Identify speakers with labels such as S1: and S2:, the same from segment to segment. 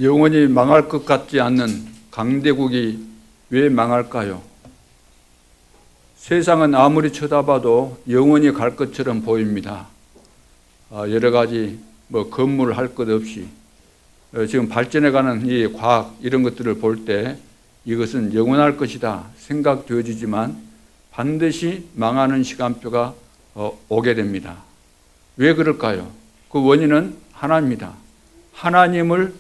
S1: 영원히 망할 것 같지 않는 강대국이 왜 망할까요? 세상은 아무리 쳐다봐도 영원히 갈 것처럼 보입니다. 여러 가지 건물 할 것 없이 지금 발전해가는 이 과학 이런 것들을 볼 때 이것은 영원할 것이다 생각되어지지만 반드시 망하는 시간표가 오게 됩니다. 왜 그럴까요? 그 원인은 하나입니다. 하나님을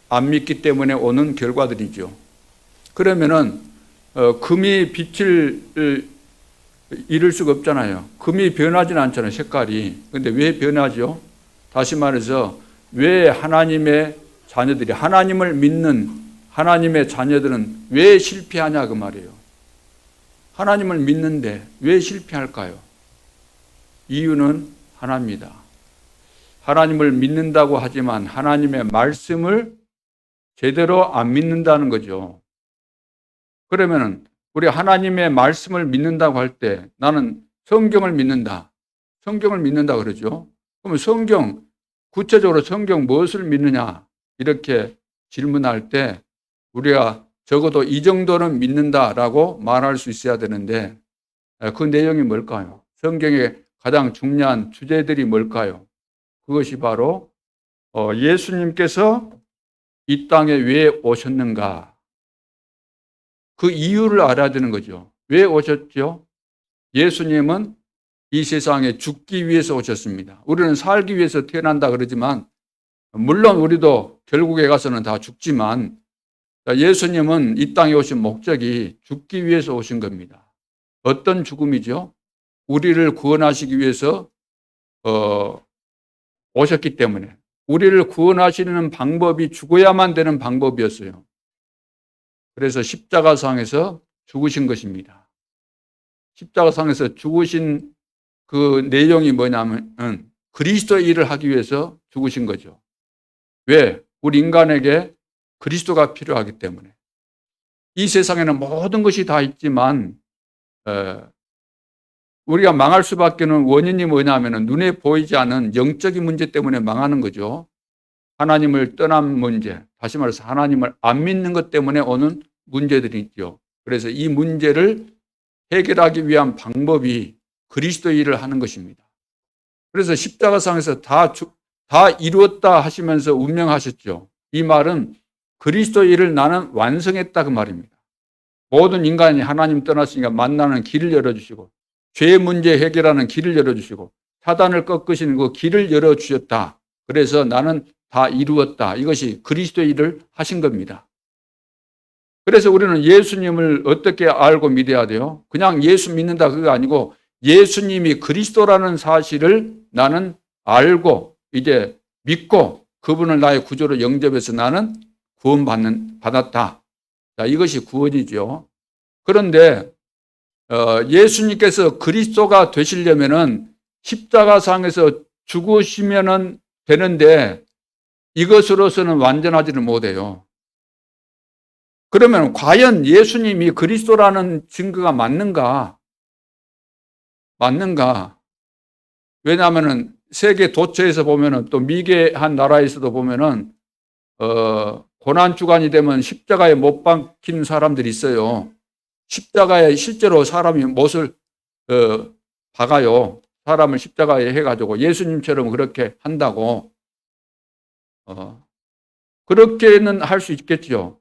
S1: 안 믿기 때문에 오는 결과들이죠. 그러면은 금이 빛을 잃을 수가 없잖아요. 금이 변하지는 않잖아요, 색깔이. 근데 왜 변하죠? 다시 말해서 왜 하나님의 자녀들이, 하나님을 믿는 하나님의 자녀들은 왜 실패하냐 그 말이에요. 하나님을 믿는데 왜 실패할까요? 이유는 하나입니다. 하나님을 믿는다고 하지만 하나님의 말씀을 제대로 안 믿는다는 거죠. 그러면 우리 하나님의 말씀을 믿는다고 할 때 나는 성경을 믿는다. 성경을 믿는다 그러죠. 그러면 성경, 구체적으로 성경 무엇을 믿느냐 이렇게 질문할 때 우리가 적어도 이 정도는 믿는다라고 말할 수 있어야 되는데 그 내용이 뭘까요? 성경의 가장 중요한 주제들이 뭘까요? 그것이 바로 예수님께서 이 땅에 왜 오셨는가? 그 이유를 알아야 되는 거죠. 왜 오셨죠? 예수님은 이 세상에 죽기 위해서 오셨습니다. 우리는 살기 위해서 태어난다 그러지만 물론 우리도 결국에 가서는 다 죽지만 예수님은 이 땅에 오신 목적이 죽기 위해서 오신 겁니다. 어떤 죽음이죠? 우리를 구원하시기 위해서 오셨기 때문에 우리를 구원하시는 방법이 죽어야만 되는 방법이었어요. 그래서 십자가상에서 죽으신 것입니다. 십자가상에서 죽으신 그 내용이 뭐냐면 그리스도의 일을 하기 위해서 죽으신 거죠. 왜? 우리 인간에게 그리스도가 필요하기 때문에. 이 세상에는 모든 것이 다 있지만 우리가 망할 수밖에 없는 원인이 뭐냐면 눈에 보이지 않는 영적인 문제 때문에 망하는 거죠. 하나님을 떠난 문제, 다시 말해서 하나님을 안 믿는 것 때문에 오는 문제들이 있죠. 그래서 이 문제를 해결하기 위한 방법이 그리스도의 일을 하는 것입니다. 그래서 십자가상에서 다 이루었다 하시면서 운명하셨죠. 이 말은 그리스도의 일을 나는 완성했다 그 말입니다. 모든 인간이 하나님 떠났으니까 만나는 길을 열어주시고 죄의 문제 해결하는 길을 열어주시고 사단을 꺾으시는 그 길을 열어주셨다. 그래서 나는 다 이루었다. 이것이 그리스도의 일을 하신 겁니다. 그래서 우리는 예수님을 어떻게 알고 믿어야 돼요? 그냥 예수 믿는다 그거 아니고 예수님이 그리스도라는 사실을 나는 알고 이제 믿고 그분을 나의 구주로 영접해서 나는 받았다. 자, 이것이 구원이죠. 그런데 예수님께서 그리스도가 되시려면은 십자가상에서 죽으시면은 되는데 이것으로서는 완전하지는 못해요. 그러면 과연 예수님이 그리스도라는 증거가 맞는가? 왜냐하면은 세계 도처에서 보면은 또 미개한 나라에서도 보면은 고난 주간이 되면 십자가에 못 박힌 사람들이 있어요. 십자가에 실제로 사람이 못을 박아요. 사람을 십자가에 해가지고 예수님처럼 그렇게 한다고. 그렇게는 할 수 있겠죠.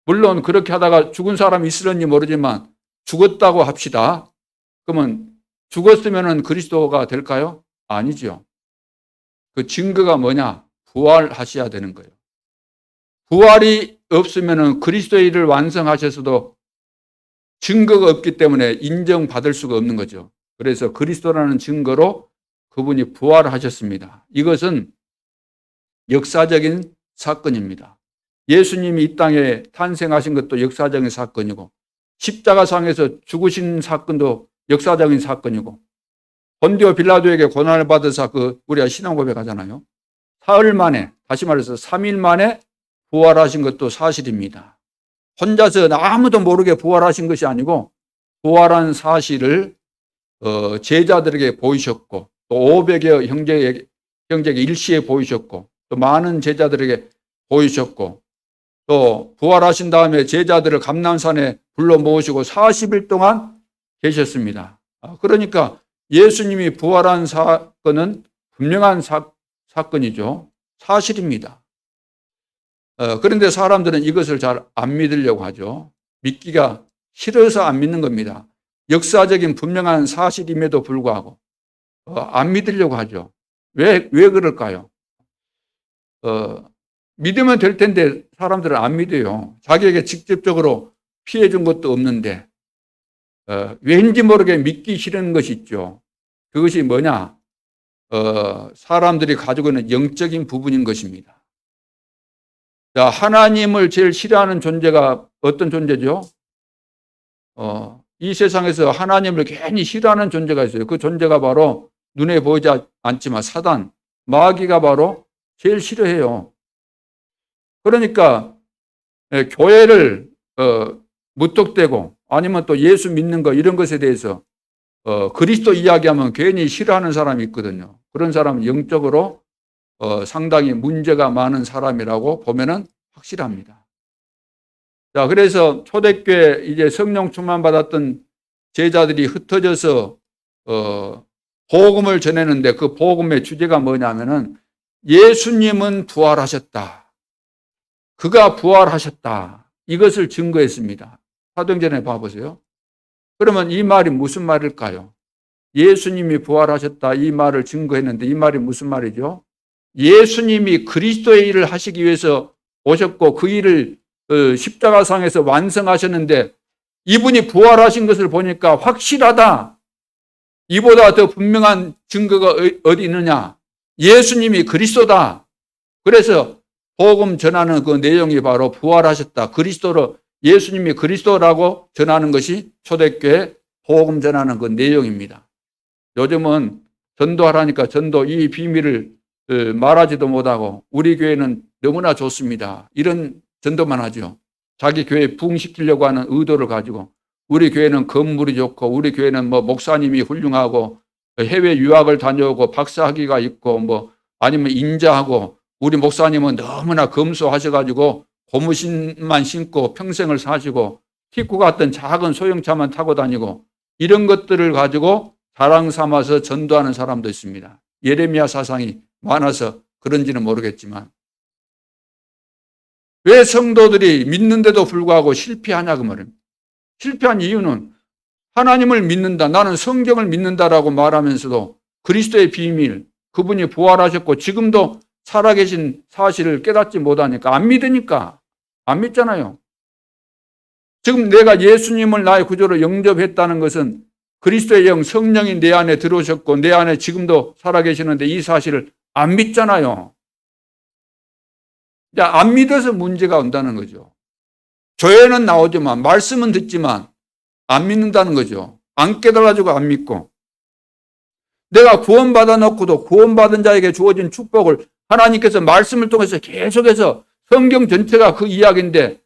S1: 물론 그렇게 하다가 죽은 사람이 있을는지 모르지만 죽었다고 합시다. 그러면 죽었으면 그리스도가 될까요? 아니죠. 그 증거가 뭐냐? 부활하셔야 되는 거예요. 부활이 없으면 그리스도의 일을 완성하셔서도 증거가 없기 때문에 인정받을 수가 없는 거죠. 그래서 그리스도라는 증거로 그분이 부활하셨습니다. 이것은 역사적인 사건입니다. 예수님이 이 땅에 탄생하신 것도 역사적인 사건이고 십자가상에서 죽으신 사건도 역사적인 사건이고 본디오 빌라도에게 고난을 받으사 우리가 신앙 고백하잖아요. 사흘 만에, 다시 말해서 3일 만에 부활하신 것도 사실입니다. 혼자서 아무도 모르게 부활하신 것이 아니고 부활한 사실을 제자들에게 보이셨고 또 500여 형제에게 일시에 보이셨고 또 많은 제자들에게 보이셨고 또 부활하신 다음에 제자들을 감람산에 불러 모으시고 40일 동안 계셨습니다. 그러니까 예수님이 부활한 사건은 분명한 사건이죠. 사실입니다. 그런데 사람들은 이것을 잘 안 믿으려고 하죠. 믿기가 싫어서 안 믿는 겁니다. 역사적인 분명한 사실임에도 불구하고 안 믿으려고 하죠. 왜 그럴까요? 믿으면 될 텐데 사람들은 안 믿어요. 자기에게 직접적으로 피해 준 것도 없는데 왠지 모르게 믿기 싫은 것이 있죠. 그것이 뭐냐? 사람들이 가지고 있는 영적인 부분인 것입니다. 자, 하나님을 제일 싫어하는 존재가 어떤 존재죠? 이 세상에서 하나님을 괜히 싫어하는 존재가 있어요. 그 존재가 바로 눈에 보이지 않지만 사단, 마귀가 바로 제일 싫어해요. 그러니까 교회를 무턱대고 아니면 또 예수 믿는 거 이런 것에 대해서 그리스도 이야기하면 괜히 싫어하는 사람이 있거든요. 그런 사람은 영적으로 상당히 문제가 많은 사람이라고 보면은 확실합니다. 자, 그래서 초대교회 이제 성령 충만 받았던 제자들이 흩어져서 복음을 전했는데 그 복음의 주제가 뭐냐면은 예수님은 부활하셨다. 그가 부활하셨다. 이것을 증거했습니다. 사도행전에 봐보세요. 그러면 이 말이 무슨 말일까요? 예수님이 부활하셨다. 이 말을 증거했는데 이 말이 무슨 말이죠? 예수님이 그리스도의 일을 하시기 위해서 오셨고 그 일을 십자가상에서 완성하셨는데 이분이 부활하신 것을 보니까 확실하다. 이보다 더 분명한 증거가 어디 있느냐? 예수님이 그리스도다. 그래서 복음 전하는 그 내용이 바로 부활하셨다. 그리스도로 예수님이 그리스도라고 전하는 것이 초대교회 복음 전하는 그 내용입니다. 요즘은 전도하라니까 전도 이 비밀을 말하지도 못하고 우리 교회는 너무나 좋습니다. 이런 전도만 하죠. 자기 교회 부흥시키려고 하는 의도를 가지고 우리 교회는 건물이 좋고 우리 교회는 뭐 목사님이 훌륭하고 해외 유학을 다녀오고 박사학위가 있고 뭐 아니면 인자하고 우리 목사님은 너무나 검소하셔가지고 고무신만 신고 평생을 사시고 티쿠 같은 작은 소형차만 타고 다니고 이런 것들을 가지고 자랑 삼아서 전도하는 사람도 있습니다. 예레미야 사상이 많아서 그런지는 모르겠지만 왜 성도들이 믿는데도 불구하고 실패하냐 그 말입니다. 실패한 이유는 하나님을 믿는다, 나는 성경을 믿는다라고 말하면서도 그리스도의 비밀, 그분이 부활하셨고 지금도 살아계신 사실을 깨닫지 못하니까 안 믿으니까 안 믿잖아요. 지금 내가 예수님을 나의 구조로 영접했다는 것은 그리스도의 영 성령이 내 안에 들어오셨고 내 안에 지금도 살아계시는데 이 사실을 안 믿잖아요. 안 믿어서 문제가 온다는 거죠. 교회는 나오지만 말씀은 듣지만 안 믿는다는 거죠. 안 깨달아지고 안 믿고 내가 구원받아 놓고도 구원받은 자에게 주어진 축복을 하나님께서 말씀을 통해서 계속해서 성경 전체가 그 이야기인데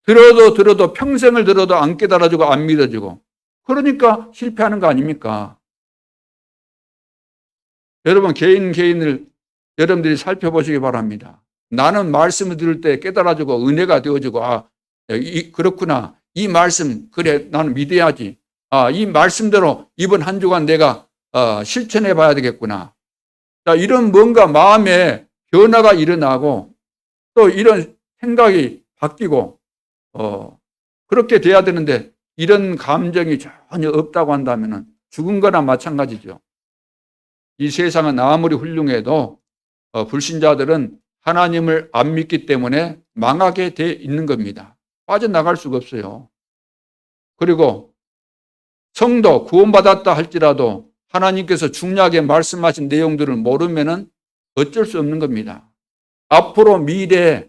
S1: 들어도 평생을 들어도 안 깨달아지고 안 믿어지고 그러니까 실패하는 거 아닙니까? 여러분 개인을 여러분들이 살펴보시기 바랍니다. 나는 말씀을 들을 때 깨달아지고 은혜가 되어지고 그렇구나. 이 말씀 그래 나는 믿어야지. 이 말씀대로 이번 한 주간 내가 실천해 봐야 되겠구나. 자, 이런 뭔가 마음에 변화가 일어나고 또 이런 생각이 바뀌고 그렇게 돼야 되는데 이런 감정이 전혀 없다고 한다면 죽은 거나 마찬가지죠. 이 세상은 아무리 훌륭해도 불신자들은 하나님을 안 믿기 때문에 망하게 돼 있는 겁니다. 빠져나갈 수가 없어요. 그리고 성도 구원받았다 할지라도 하나님께서 중요하게 말씀하신 내용들을 모르면은 어쩔 수 없는 겁니다. 앞으로 미래에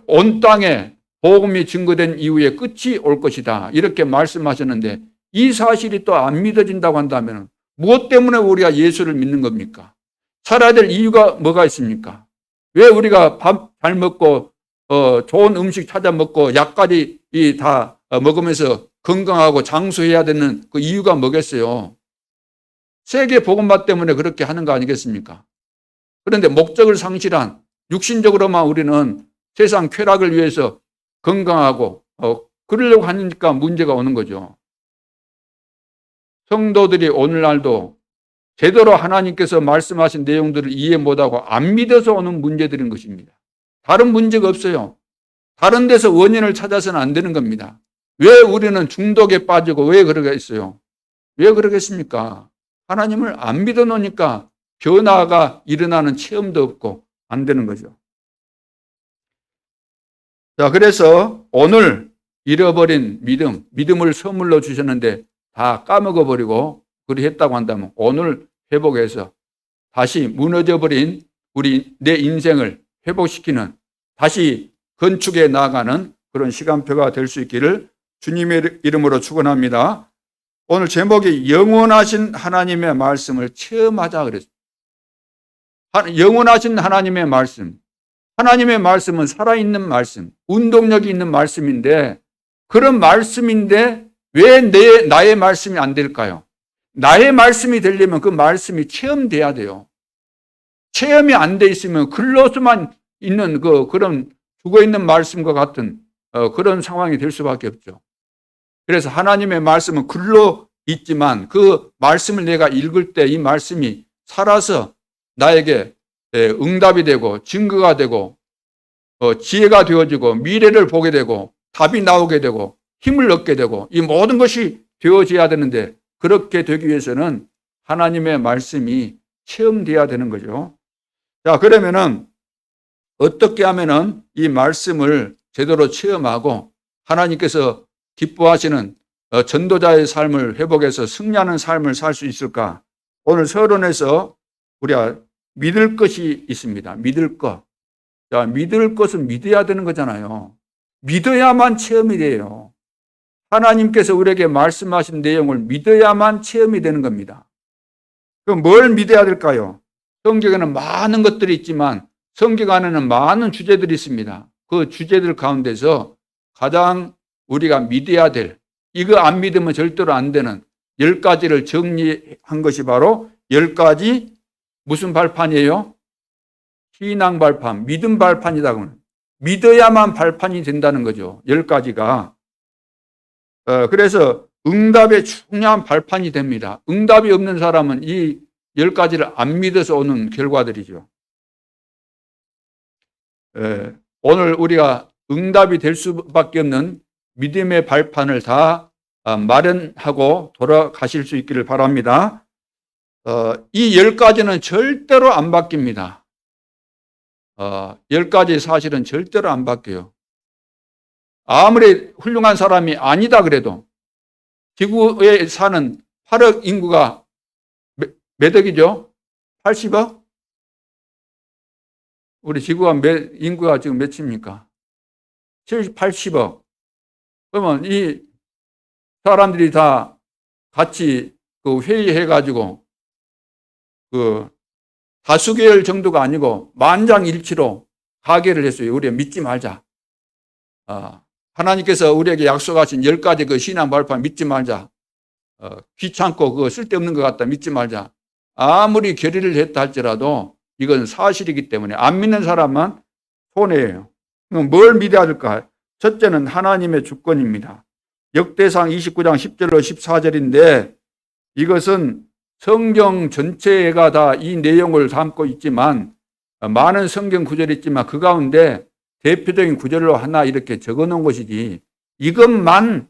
S1: 온 땅에 복음이 증거된 이후에 끝이 올 것이다. 이렇게 말씀하셨는데 이 사실이 또 안 믿어진다고 한다면 무엇 때문에 우리가 예수를 믿는 겁니까? 살아야 될 이유가 뭐가 있습니까? 왜 우리가 밥 잘 먹고 좋은 음식 찾아 먹고 약까지 다 먹으면서 건강하고 장수해야 되는 그 이유가 뭐겠어요? 세계 복음화 때문에 그렇게 하는 거 아니겠습니까? 그런데 목적을 상실한 육신적으로만 우리는 세상 쾌락을 위해서 건강하고 그러려고 하니까 문제가 오는 거죠. 성도들이 오늘날도 제대로 하나님께서 말씀하신 내용들을 이해 못하고 안 믿어서 오는 문제들인 것입니다. 다른 문제가 없어요. 다른 데서 원인을 찾아서는 안 되는 겁니다. 왜 우리는 중독에 빠지고 왜 그러겠어요? 왜 그러겠습니까? 하나님을 안 믿어 놓으니까 변화가 일어나는 체험도 없고 안 되는 거죠. 자, 그래서 오늘 잃어버린 믿음을 선물로 주셨는데 다 까먹어버리고 그리 했다고 한다면 오늘 회복해서 다시 무너져버린 내 인생을 회복시키는 다시 건축해 나가는 그런 시간표가 될 수 있기를 주님의 이름으로 축원합니다. 오늘 제목이 영원하신 하나님의 말씀을 체험하자 그랬어요. 영원하신 하나님의 말씀. 하나님의 말씀은 살아있는 말씀, 운동력이 있는 말씀인데 그런 말씀인데 왜 나의 말씀이 안 될까요? 나의 말씀이 되려면 그 말씀이 체험돼야 돼요. 체험이 안 돼 있으면 글로서만 있는 그런 죽어있는 말씀과 같은 그런 상황이 될 수밖에 없죠. 그래서 하나님의 말씀은 글로 있지만 그 말씀을 내가 읽을 때 이 말씀이 살아서 나에게 응답이 되고 증거가 되고 지혜가 되어지고 미래를 보게 되고 답이 나오게 되고 힘을 얻게 되고 이 모든 것이 되어져야 되는데 그렇게 되기 위해서는 하나님의 말씀이 체험돼야 되는 거죠. 자, 그러면은 어떻게 하면은 이 말씀을 제대로 체험하고 하나님께서 기뻐하시는 전도자의 삶을 회복해서 승리하는 삶을 살 수 있을까? 오늘 서론에서 우리가 믿을 것이 있습니다. 믿을 것. 자, 믿을 것은 믿어야 되는 거잖아요. 믿어야만 체험이 돼요. 하나님께서 우리에게 말씀하신 내용을 믿어야만 체험이 되는 겁니다. 그럼 뭘 믿어야 될까요? 성경에는 많은 것들이 있지만 성경 안에는 많은 주제들이 있습니다. 그 주제들 가운데서 가장 우리가 믿어야 될, 이거 안 믿으면 절대로 안 되는 10가지를 정리한 것이 바로 10가지 무슨 발판이에요? 신앙 발판, 믿음 발판이다. 믿어야만 발판이 된다는 거죠. 10가지가. 그래서 응답의 중요한 발판이 됩니다. 응답이 없는 사람은 이 10가지를 안 믿어서 오는 결과들이죠. 오늘 우리가 응답이 될 수밖에 없는 믿음의 발판을 다 마련하고 돌아가실 수 있기를 바랍니다. 이 10가지는 절대로 안 바뀝니다. 10가지 사실은 절대로 안 바뀌어요. 아무리 훌륭한 사람이 아니다 그래도 지구에 사는 8억 인구가 몇 억이죠? 80억? 우리 지구가 인구가 지금 몇입니까? 80억. 그러면 이 사람들이 다 같이 회의해가지고 다수결 정도가 아니고 만장일치로 가결을 했어요. 우리가 믿지 말자. 하나님께서 우리에게 약속하신 10가지 그 신앙 발판 믿지 말자. 귀찮고 그거 쓸데없는 것 같다 믿지 말자. 아무리 결의를 했다 할지라도 이건 사실이기 때문에 안 믿는 사람만 손해예요. 그럼 뭘 믿어야 될까? 첫째는 하나님의 주권입니다. 역대상 29장 10절로 14절인데 이것은 성경 전체가 다 이 내용을 담고 있지만 많은 성경 구절이 있지만 그 가운데 대표적인 구절로 하나 이렇게 적어 놓은 것이지 이것만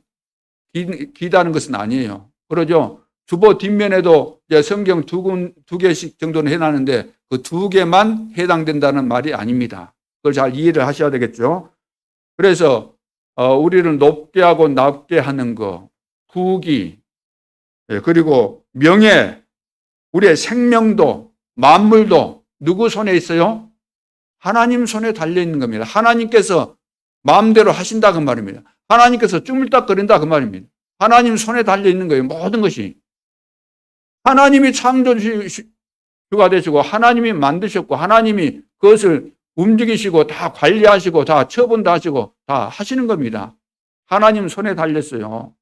S1: 기다는 것은 아니에요. 그러죠? 주보 뒷면에도 성경 두 개씩 정도는 해놨는데 그 2개만 해당된다는 말이 아닙니다. 그걸 잘 이해를 하셔야 되겠죠. 그래서 우리를 높게 하고 낮게 하는 거, 부귀, 그리고 명예, 우리의 생명도 만물도 누구 손에 있어요? 하나님 손에 달려있는 겁니다. 하나님께서 마음대로 하신다 그 말입니다. 하나님께서 쭈물딱거린다 그 말입니다. 하나님 손에 달려있는 거예요. 모든 것이. 하나님이 창조주가 되시고 하나님이 만드셨고 하나님이 그것을 움직이시고 다 관리하시고 다 처분도 하시고 다 하시는 겁니다. 하나님 손에 달렸어요.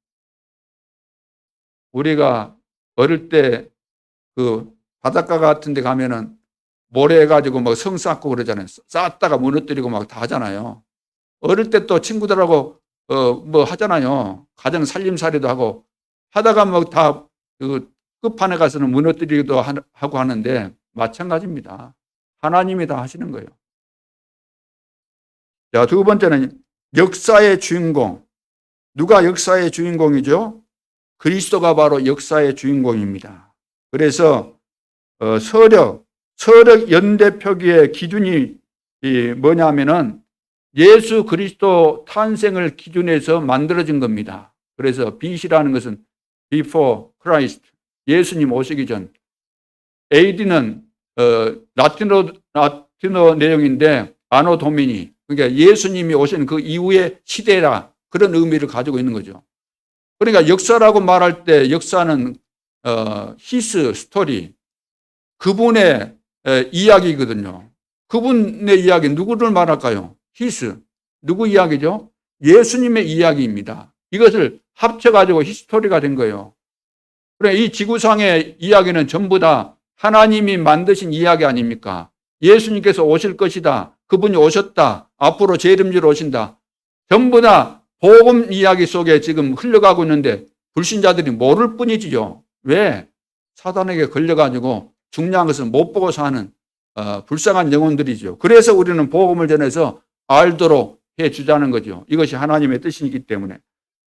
S1: 우리가 어릴 때 그 바닷가 같은 데 가면은 모래 해가지고 막 성 쌓고 그러잖아요. 쌓았다가 무너뜨리고 막 다 하잖아요. 어릴 때 또 친구들하고 뭐 하잖아요. 가정 살림살이도 하고 하다가 뭐 다 그 끝판에 가서는 무너뜨리기도 하고 하는데 마찬가지입니다. 하나님이 다 하시는 거예요. 자, 두 번째는 역사의 주인공. 누가 역사의 주인공이죠? 그리스도가 바로 역사의 주인공입니다. 그래서 서력 연대 표기의 기준이 뭐냐면은 예수 그리스도 탄생을 기준해서 만들어진 겁니다. 그래서 BC라는 것은 before Christ, 예수님 오시기 전. AD는 라틴어 내용인데 아노 도미니, 그러니까 예수님이 오신 그 이후의 시대라, 그런 의미를 가지고 있는 거죠. 그러니까 역사라고 말할 때 역사는 his story, 그분의 이야기거든요. 그분의 이야기 누구를 말할까요? his, 누구 이야기죠? 예수님의 이야기입니다. 이것을 합쳐가지고 히스토리가 된 거예요. 그래, 이 지구상의 이야기는 전부 다 하나님이 만드신 이야기 아닙니까? 예수님께서 오실 것이다. 그분이 오셨다. 앞으로 제 이름으로 오신다. 전부 다 복음 이야기 속에 지금 흘러가고 있는데 불신자들이 모를 뿐이지요. 왜? 사단에게 걸려가지고 중요한 것은 못 보고 사는 불쌍한 영혼들이죠. 그래서 우리는 복음을 전해서 알도록 해주자는 거죠. 이것이 하나님의 뜻이기 때문에.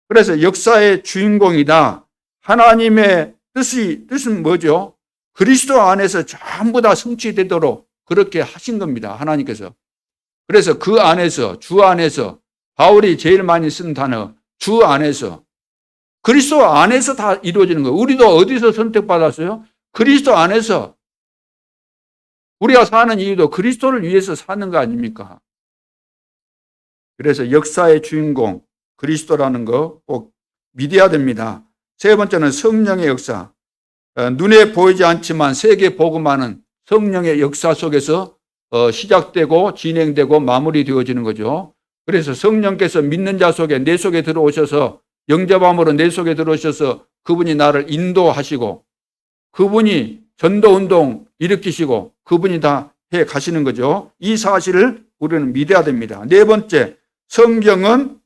S1: 그래서 역사의 주인공이다. 하나님의 뜻은 뭐죠? 그리스도 안에서 전부 다 성취되도록 그렇게 하신 겁니다. 하나님께서. 그래서 그 안에서, 주 안에서, 바울이 제일 많이 쓴 단어, 주 안에서, 그리스도 안에서 다 이루어지는 거예요. 우리도 어디서 선택받았어요? 그리스도 안에서. 우리가 사는 이유도 그리스도를 위해서 사는 거 아닙니까? 그래서 역사의 주인공 그리스도라는 거 꼭 믿어야 됩니다. 세 번째는 성령의 역사. 눈에 보이지 않지만 세계 복음화는 성령의 역사 속에서 시작되고 진행되고 마무리되어지는 거죠. 그래서 성령께서 믿는 자 속에 내 속에 들어오셔서 영접함으로 내 속에 들어오셔서 그분이 나를 인도하시고 그분이 전도운동 일으키시고 그분이 다 해 가시는 거죠. 이 사실을 우리는 믿어야 됩니다. 네 번째, 성경은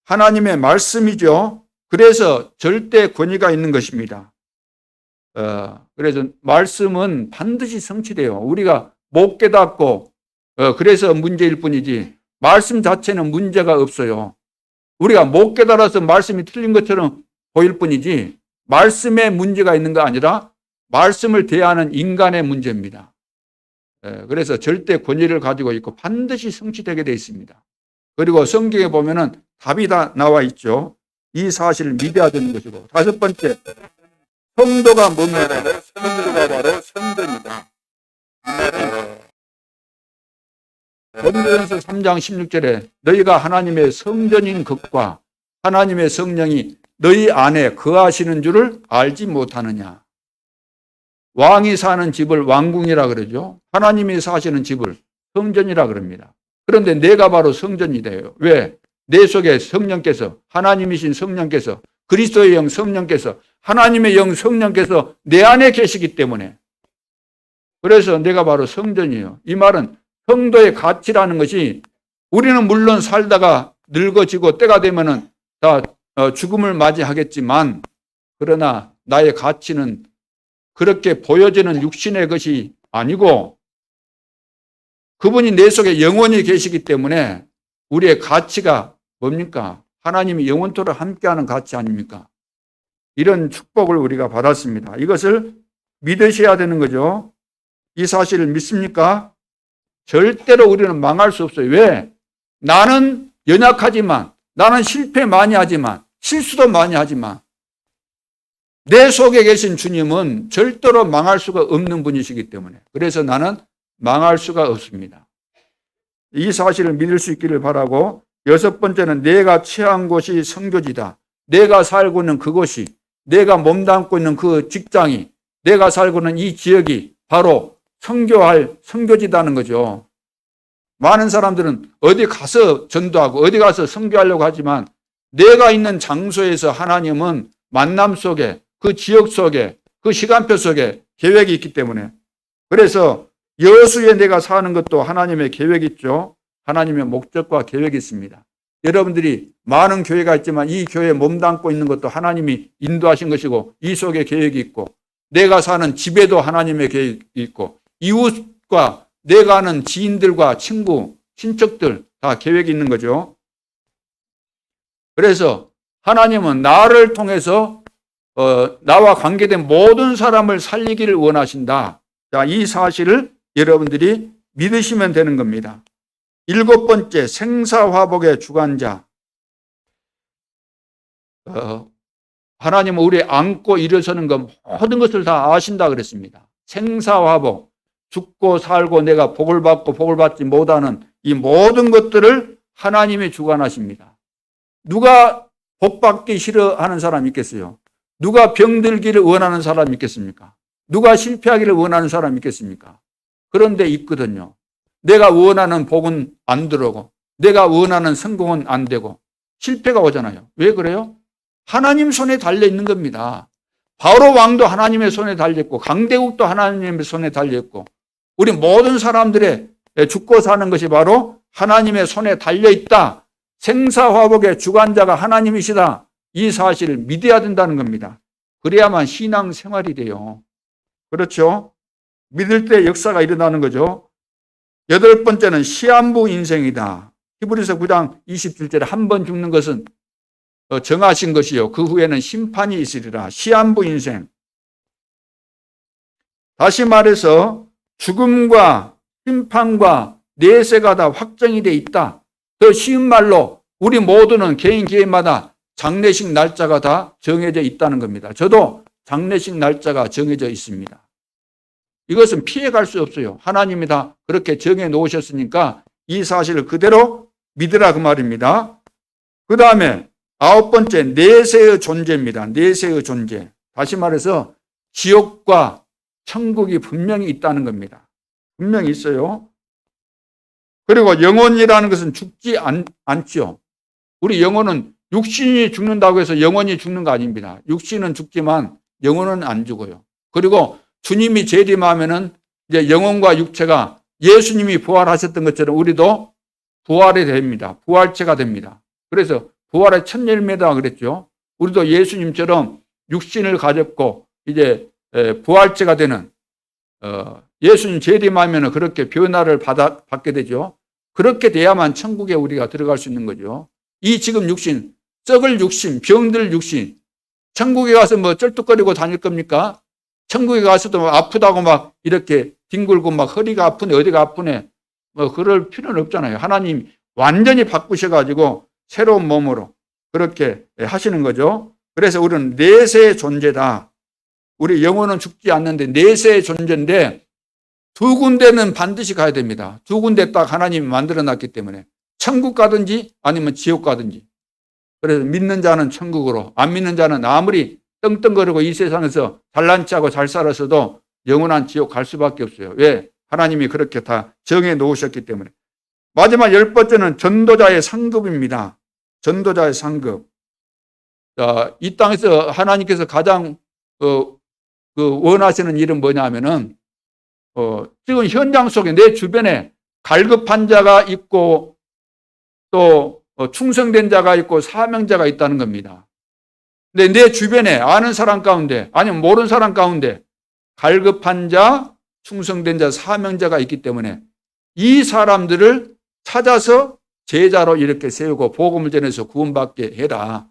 S1: 하나님의 말씀이죠. 그래서 절대 권위가 있는 것입니다. 그래서 말씀은 반드시 성취돼요. 우리가 못 깨닫고 그래서 문제일 뿐이지 말씀 자체는 문제가 없어요. 우리가 못 깨달아서 말씀이 틀린 것처럼 보일 뿐이지 말씀에 문제가 있는 거 아니라 말씀을 대하는 인간의 문제입니다. 그래서 절대 권위를 가지고 있고 반드시 성취되게 되어 있습니다. 그리고 성경에 보면은 답이 다 나와 있죠. 이 사실을 믿어야 되는 것이고. 다섯 번째, 성도가 뭡니까? 성도가 바로 성전이다. 고린도전서 3장 16절에 너희가 하나님의 성전인 것과 하나님의 성령이 너희 안에 거하시는 줄을 알지 못하느냐. 왕이 사는 집을 왕궁이라 그러죠. 하나님이 사시는 집을 성전이라 그럽니다. 그런데 내가 바로 성전이 돼요. 왜? 내 속에 성령께서, 하나님이신 성령께서, 그리스도의 영 성령께서, 하나님의 영 성령께서 내 안에 계시기 때문에. 그래서 내가 바로 성전이에요. 이 말은 성도의 가치라는 것이 우리는 물론 살다가 늙어지고 때가 되면은 다 죽음을 맞이하겠지만 그러나 나의 가치는 그렇게 보여지는 육신의 것이 아니고 그분이 내 속에 영원히 계시기 때문에 우리의 가치가 뭡니까? 하나님이 영원토록 함께하는 가치 아닙니까? 이런 축복을 우리가 받았습니다. 이것을 믿으셔야 되는 거죠. 이 사실을 믿습니까? 절대로 우리는 망할 수 없어요. 왜? 나는 연약하지만, 나는 실패 많이 하지만, 실수도 많이 하지만 내 속에 계신 주님은 절대로 망할 수가 없는 분이시기 때문에 그래서 나는 망할 수가 없습니다. 이 사실을 믿을 수 있기를 바라고 여섯 번째는 내가 처한 곳이 선교지다. 내가 살고 있는 그곳이, 내가 몸담고 있는 그 직장이, 내가 살고 있는 이 지역이 바로 선교할 선교지다는 거죠. 많은 사람들은 어디 가서 전도하고 어디 가서 선교하려고 하지만 내가 있는 장소에서 하나님은 만남 속에 그 지역 속에 그 시간표 속에 계획이 있기 때문에 그래서 여수에 내가 사는 것도 하나님의 계획이 있죠. 하나님의 목적과 계획이 있습니다. 여러분들이 많은 교회가 있지만 이 교회에 몸담고 있는 것도 하나님이 인도하신 것이고 이 속에 계획이 있고 내가 사는 집에도 하나님의 계획이 있고 이웃과 내가 아는 지인들과 친구, 친척들 다 계획이 있는 거죠. 그래서 하나님은 나를 통해서 나와 관계된 모든 사람을 살리기를 원하신다. 자, 이 사실을 여러분들이 믿으시면 되는 겁니다. 7번째, 생사화복의 주관자. 하나님은 우리 안고 일어서는 것 모든 것을 다 아신다 그랬습니다. 생사화복, 죽고 살고 내가 복을 받고 복을 받지 못하는 이 모든 것들을 하나님이 주관하십니다. 누가 복 받기 싫어하는 사람이 있겠어요? 누가 병들기를 원하는 사람이 있겠습니까? 누가 실패하기를 원하는 사람이 있겠습니까? 그런데 있거든요. 내가 원하는 복은 안 들어오고 내가 원하는 성공은 안 되고 실패가 오잖아요. 왜 그래요? 하나님 손에 달려 있는 겁니다. 바로 왕도 하나님의 손에 달렸고 강대국도 하나님의 손에 달렸고 우리 모든 사람들의 죽고 사는 것이 바로 하나님의 손에 달려 있다. 생사화복의 주관자가 하나님이시다. 이 사실을 믿어야 된다는 겁니다. 그래야만 신앙 생활이 돼요. 그렇죠? 믿을 때 역사가 일어나는 거죠. 8번째는 시한부 인생이다. 히브리서 9장 27절에 한 번 죽는 것은 정하신 것이요 그 후에는 심판이 있으리라. 시한부 인생. 다시 말해서 죽음과 심판과 내세가 다 확정이 돼 있다. 더 쉬운 말로 우리 모두는 개인 개인마다 장례식 날짜가 다 정해져 있다는 겁니다. 저도 장례식 날짜가 정해져 있습니다. 이것은 피해갈 수 없어요. 하나님이 다 그렇게 정해 놓으셨으니까 이 사실을 그대로 믿으라 그 말입니다. 그 다음에 9번째, 내세의 존재입니다. 내세의 존재. 다시 말해서 지옥과 천국이 분명히 있다는 겁니다. 분명히 있어요. 그리고 영혼이라는 것은 죽지 않죠. 우리 영혼은 육신이 죽는다고 해서 영혼이 죽는 거 아닙니다. 육신은 죽지만 영혼은 안 죽어요. 그리고 주님이 재림하면은 이제 영혼과 육체가 예수님이 부활하셨던 것처럼 우리도 부활이 됩니다. 부활체가 됩니다. 그래서 부활의 첫 열매다 그랬죠. 우리도 예수님처럼 육신을 가졌고 이제 부활체가 되는 예수님 재림하면은 그렇게 변화를 받게 되죠. 그렇게 돼야만 천국에 우리가 들어갈 수 있는 거죠. 이 지금 육신, 썩을 육신, 병들 육신, 천국에 가서 뭐 쩔뚝거리고 다닐 겁니까? 천국에 가서도 아프다고 막 이렇게 뒹굴고 막 허리가 아프네, 어디가 아프네, 뭐 그럴 필요는 없잖아요. 하나님 완전히 바꾸셔가지고 새로운 몸으로 그렇게 하시는 거죠. 그래서 우리는 내세의 존재다. 우리 영혼은 죽지 않는데 내세의 존재인데 두 군데는 반드시 가야 됩니다. 두 군데 딱 하나님이 만들어 놨기 때문에 천국 가든지 아니면 지옥 가든지. 그래서 믿는 자는 천국으로, 안 믿는 자는 아무리 떵떵거리고 이 세상에서 잘난 체하고 잘 살았어도 영원한 지옥 갈 수밖에 없어요. 왜? 하나님이 그렇게 다 정해 놓으셨기 때문에. 마지막 10번째는 전도자의 상급입니다. 전도자의 상급. 자, 이 땅에서 하나님께서 가장 원하시는 일은 뭐냐 하면은 지금 현장 속에 내 주변에 갈급한 자가 있고 또 충성된 자가 있고 사명자가 있다는 겁니다. 근데 내 주변에 아는 사람 가운데 아니면 모르는 사람 가운데 갈급한 자, 충성된 자, 사명자가 있기 때문에 이 사람들을 찾아서 제자로 이렇게 세우고 복음을 전해서 구원받게 해라.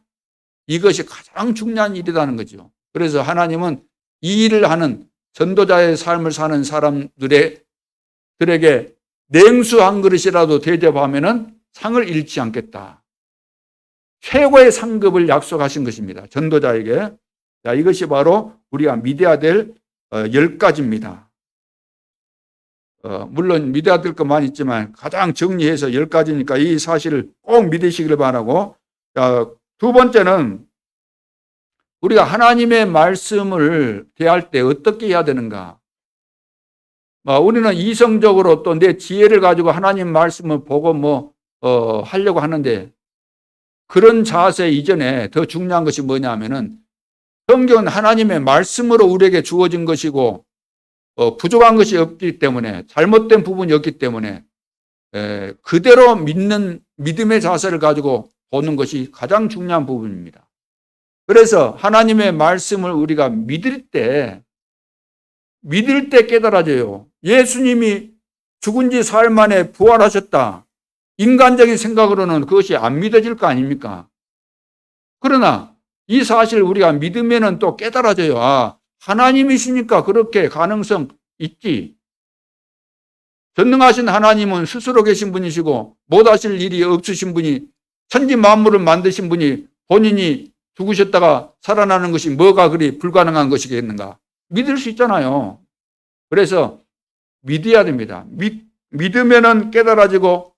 S1: 이것이 가장 중요한 일이라는 거죠. 그래서 하나님은 이 일을 하는 전도자의 삶을 사는 사람들에게 냉수 한 그릇이라도 대접하면은 상을 잃지 않겠다. 최고의 상급을 약속하신 것입니다. 전도자에게. 자, 이것이 바로 우리가 믿어야 될 10가지입니다. 물론 믿어야 될 것만 있지만 가장 정리해서 10가지니까 이 사실을 꼭 믿으시길 바라고. 자, 두 번째는 우리가 하나님의 말씀을 대할 때 어떻게 해야 되는가. 우리는 이성적으로 또 내 지혜를 가지고 하나님 말씀을 보고 하려고 하는데 그런 자세 이전에 더 중요한 것이 뭐냐 하면은 성경은 하나님의 말씀으로 우리에게 주어진 것이고 부족한 것이 없기 때문에, 잘못된 부분이 없기 때문에 그대로 믿는 믿음의 자세를 가지고 보는 것이 가장 중요한 부분입니다. 그래서 하나님의 말씀을 우리가 믿을 때 깨달아져요. 예수님이 죽은 지 사흘 만에 부활하셨다. 인간적인 생각으로는 그것이 안 믿어질 거 아닙니까? 그러나 이 사실을 우리가 믿으면 또 깨달아져요. 아, 하나님이시니까 그렇게 가능성 있지. 전능하신 하나님은 스스로 계신 분이시고 못하실 일이 없으신 분이, 천지 만물을 만드신 분이 본인이 죽으셨다가 살아나는 것이 뭐가 그리 불가능한 것이겠는가? 믿을 수 있잖아요. 그래서 믿어야 됩니다. 믿으면은 깨달아지고,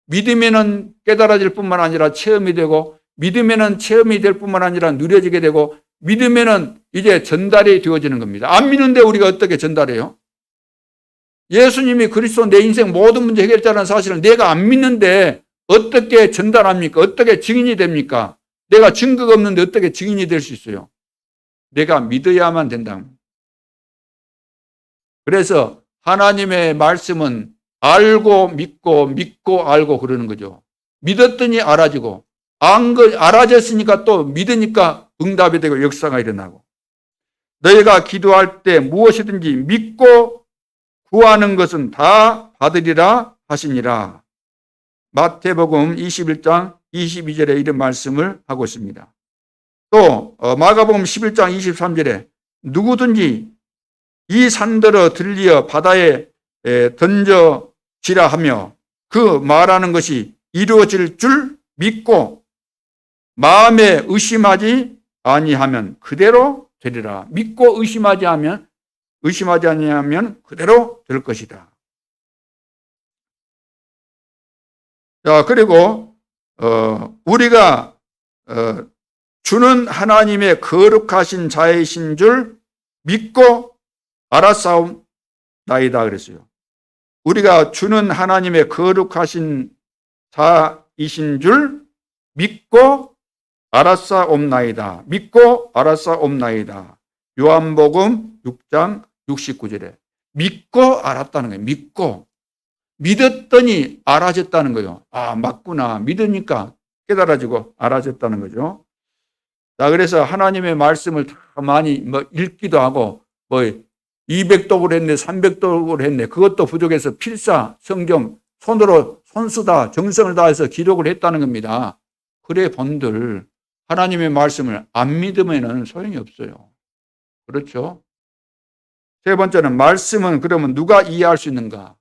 S1: 믿으면은 깨달아질 뿐만 아니라 체험이 되고, 믿으면은 체험이 될 뿐만 아니라 누려지게 되고, 믿으면은 이제 전달이 되어지는 겁니다. 안 믿는데 우리가 어떻게 전달해요? 예수님이 그리스도 내 인생 모든 문제 해결자라는 사실을 내가 안 믿는데 어떻게 전달합니까? 어떻게 증인이 됩니까? 내가 증거가 없는데 어떻게 증인이 될 수 있어요? 내가 믿어야만 된다. 그래서 하나님의 말씀은 알고 믿고 믿고 알고 그러는 거죠. 믿었더니 알아지고, 알아졌으니까 또 믿으니까 응답이 되고 역사가 일어나고. 너희가 기도할 때 무엇이든지 믿고 구하는 것은 다 받으리라 하시니라. 마태복음 21장 22절에 이런 말씀을 하고 있습니다. 또 마가복음 11장 23절에 누구든지 이 산들어 들리어 바다에 던져지라 하며 그 말하는 것이 이루어질 줄 믿고 마음에 의심하지 아니하면 그대로 되리라. 믿고 의심하지 아니하면 그대로 될 것이다. 자, 그리고 우리가 주는 하나님의 거룩하신 자이신 줄 믿고 알았사옵나이다 그랬어요. 우리가 주는 하나님의 거룩하신 자이신 줄 믿고 알았사옵나이다. 믿고 알았사옵나이다. 요한복음 6장 69절에 믿고 알았다는 거예요. 믿고. 믿었더니 알아졌다는 거예요. 아, 맞구나. 믿으니까 깨달아지고 알아졌다는 거죠. 자, 그래서 하나님의 말씀을 다 많이 읽기도 하고, 200독을 했네, 300독을 했네. 그것도 부족해서 필사, 성경, 손수다, 정성을 다해서 기록을 했다는 겁니다. 그래 본들, 하나님의 말씀을 안 믿으면 소용이 없어요. 그렇죠? 세 번째는 말씀은 그러면 누가 이해할 수 있는가?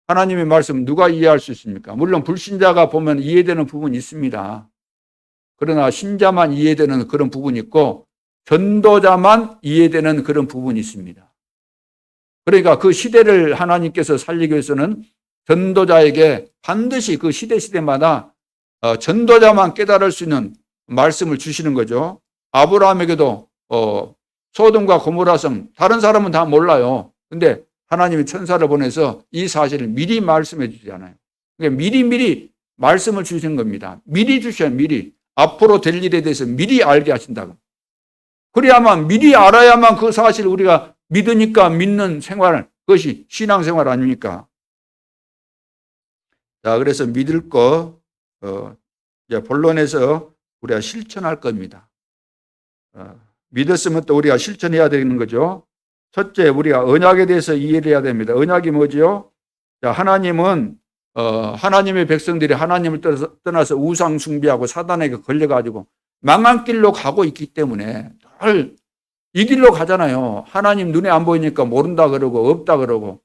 S1: 하나님의 말씀 누가 이해할 수 있습니까? 물론 불신자가 보면 이해되는 부분이 있습니다. 그러나 신자만 이해되는 그런 부분이 있고 전도자만 이해되는 그런 부분이 있습니다. 그러니까 그 시대를 하나님께서 살리기 위해서는 전도자에게 반드시 그 시대마다 전도자만 깨달을 수 있는 말씀을 주시는 거죠. 아브라함에게도 소돔과 고모라성 다른 사람은 다 몰라요. 근데 하나님이 천사를 보내서 이 사실을 미리 말씀해 주잖아요. 그러니까 미리 말씀을 주시는 겁니다. 미리 주셔요. 미리. 앞으로 될 일에 대해서 미리 알게 하신다고. 그래야만 미리 알아야만 그 사실을 우리가 믿으니까 믿는 생활, 그것이 신앙생활 아닙니까? 자, 그래서 믿을 거 이제 본론에서 우리가 실천할 겁니다. 믿었으면 또 우리가 실천해야 되는 거죠. 첫째, 우리가 언약에 대해서 이해를 해야 됩니다. 언약이 뭐지요? 자, 하나님은 하나님의 백성들이 하나님을 떠나서 우상 숭배하고 사단에게 걸려가지고 망한 길로 가고 있기 때문에 늘 이 길로 가잖아요. 하나님 눈에 안 보이니까 모른다 그러고 없다 그러고.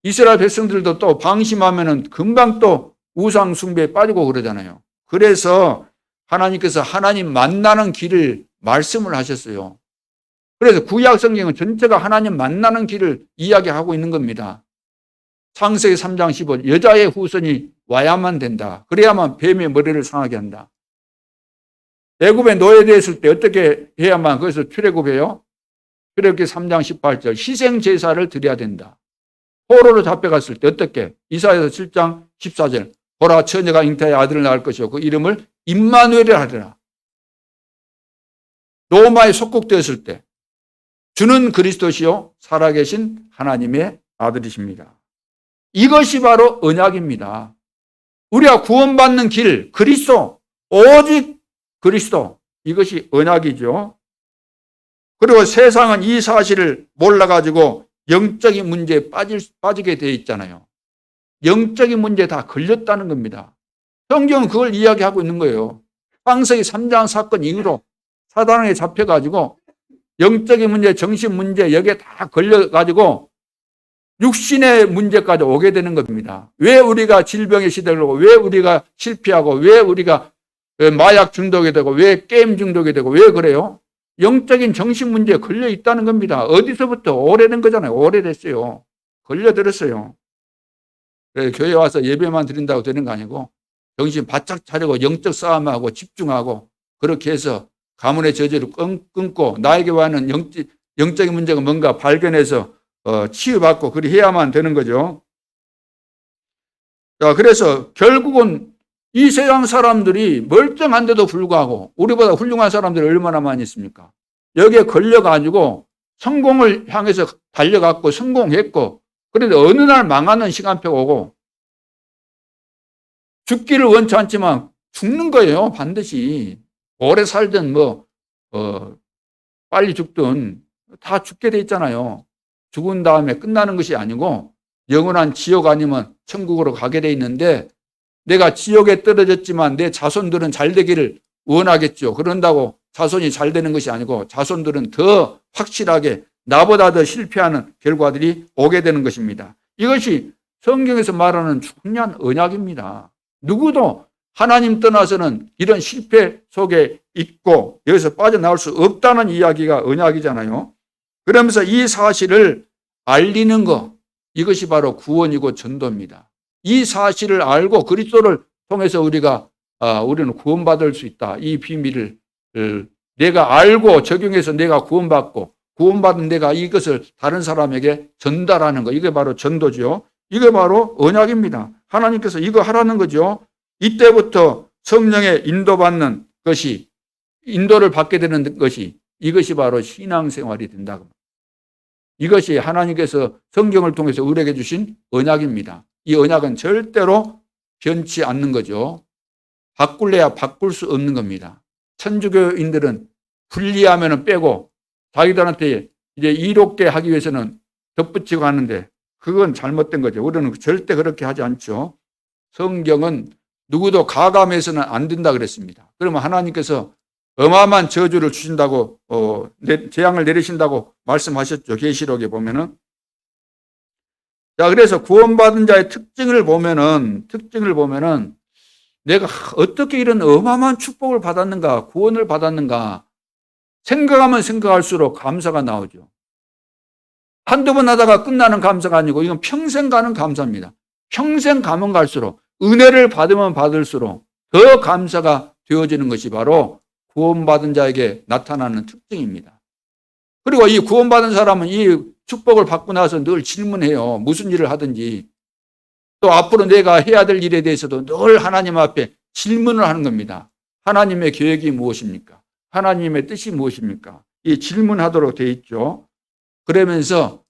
S1: 이스라엘 백성들도 또 방심하면은 금방 또 우상 숭배에 빠지고 그러잖아요. 그래서 하나님께서 하나님 만나는 길을 말씀을 하셨어요. 그래서 구약 성경은 전체가 하나님 만나는 길을 이야기하고 있는 겁니다. 창세기 3장 15절 여자의 후손이 와야만 된다. 그래야만 뱀의 머리를 상하게 한다. 애굽에 노예되었을 때 어떻게 해야만 거기서 출애굽해요? 출애굽기 3장 18절 희생 제사를 드려야 된다. 포로로 잡혀갔을 때 어떻게? 이사야서 7장 14절 보라 처녀가 잉태하여 아들을 낳을 것이요 그 이름을 임마누엘이라 하리라. 로마에 속국되었을 때 주는 그리스도시요 살아계신 하나님의 아들이십니다. 이것이 바로 언약입니다. 우리가 구원받는 길, 그리스도, 오직 그리스도, 이것이 언약이죠. 그리고 세상은 이 사실을 몰라가지고 영적인 문제에 빠지게 되어 있잖아요. 영적인 문제에 다 걸렸다는 겁니다. 성경은 그걸 이야기하고 있는 거예요. 창세기 3장 사건 이후로 사단에 잡혀가지고 영적인 문제, 정신 문제 여기에 다 걸려가지고 육신의 문제까지 오게 되는 겁니다. 왜 우리가 질병의 시대를 오고, 왜 우리가 실패하고, 왜 우리가 마약 중독이 되고, 왜 게임 중독이 되고, 왜 그래요? 영적인 정신 문제에 걸려 있다는 겁니다. 어디서부터? 오래된 거잖아요. 오래됐어요. 걸려들었어요. 교회 와서 예배만 드린다고 되는 거 아니고 정신 바짝 차리고 영적 싸움하고 집중하고 그렇게 해서 가문의 저주를 끊고 나에게 와는 영적인 문제가 뭔가 발견해서 치유받고 그리 해야만 되는 거죠. 자, 그래서 결국은 이 세상 사람들이 멀쩡한데도 불구하고 우리보다 훌륭한 사람들이 얼마나 많이 있습니까? 여기에 걸려가지고 성공을 향해서 달려갔고 성공했고 그런데 어느 날 망하는 시간표가 오고 죽기를 원치 않지만 죽는 거예요. 반드시. 오래 살든 빨리 죽든 다 죽게 돼 있잖아요. 죽은 다음에 끝나는 것이 아니고 영원한 지옥 아니면 천국으로 가게 돼 있는데 내가 지옥에 떨어졌지만 내 자손들은 잘 되기를 원하겠죠. 그런다고 자손이 잘 되는 것이 아니고 자손들은 더 확실하게 나보다 더 실패하는 결과들이 오게 되는 것입니다. 이것이 성경에서 말하는 중요한 언약입니다. 누구도 하나님 떠나서는 이런 실패 속에 있고 여기서 빠져나올 수 없다는 이야기가 언약이잖아요. 그러면서 이 사실을 알리는 것, 이것이 바로 구원이고 전도입니다. 이 사실을 알고 그리스도를 통해서 우리는 구원받을 수 있다. 이 비밀을 내가 알고 적용해서 내가 구원받고 구원받은 내가 이것을 다른 사람에게 전달하는 것, 이게 바로 전도죠. 이게 바로 언약입니다. 하나님께서 이거 하라는 거죠. 이때부터 성령의 인도받는 것이, 인도를 받게 되는 것이, 이것이 바로 신앙생활이 된다고. 이것이 하나님께서 성경을 통해서 우리에게 주신 언약입니다. 이 언약은 절대로 변치 않는 거죠. 바꿀래야 바꿀 수 없는 겁니다. 천주교인들은 분리하면 빼고 자기들한테 이제 이롭게 하기 위해서는 덧붙이고 하는데 그건 잘못된 거죠. 우리는 절대 그렇게 하지 않죠. 성경은 누구도 가감해서는 안 된다 그랬습니다. 그러면 하나님께서 어마어마한 저주를 주신다고 재앙을 내리신다고 말씀하셨죠. 계시록에 보면은. 자, 그래서 구원받은 자의 특징을 보면은 내가 어떻게 이런 어마어마한 축복을 받았는가, 구원을 받았는가 생각하면 생각할수록 감사가 나오죠. 한두 번 하다가 끝나는 감사가 아니고 이건 평생 가는 감사입니다. 평생 가면 갈수록 은혜를 받으면 받을수록 더 감사가 되어지는 것이 바로 구원받은 자에게 나타나는 특징입니다. 그리고 이 구원받은 사람은 이 축복을 받고 나서 늘 질문해요. 무슨 일을 하든지. 또 앞으로 내가 해야 될 일에 대해서도 늘 하나님 앞에 질문을 하는 겁니다. 하나님의 계획이 무엇입니까? 하나님의 뜻이 무엇입니까? 이 질문하도록 돼 있죠. 그러면서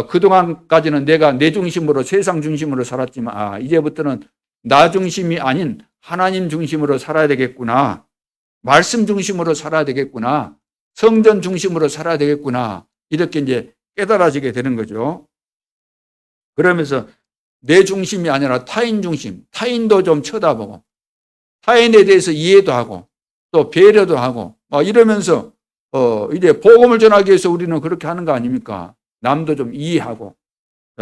S1: 그동안까지는 내가 내 중심으로 세상 중심으로 살았지만 이제부터는 나 중심이 아닌 하나님 중심으로 살아야 되겠구나. 말씀 중심으로 살아야 되겠구나. 성전 중심으로 살아야 되겠구나. 이렇게 이제 깨달아지게 되는 거죠. 그러면서 내 중심이 아니라 타인 중심, 타인도 좀 쳐다보고 타인에 대해서 이해도 하고 또 배려도 하고 이러면서 이제 복음을 전하기 위해서 우리는 그렇게 하는 거 아닙니까? 남도 좀 이해하고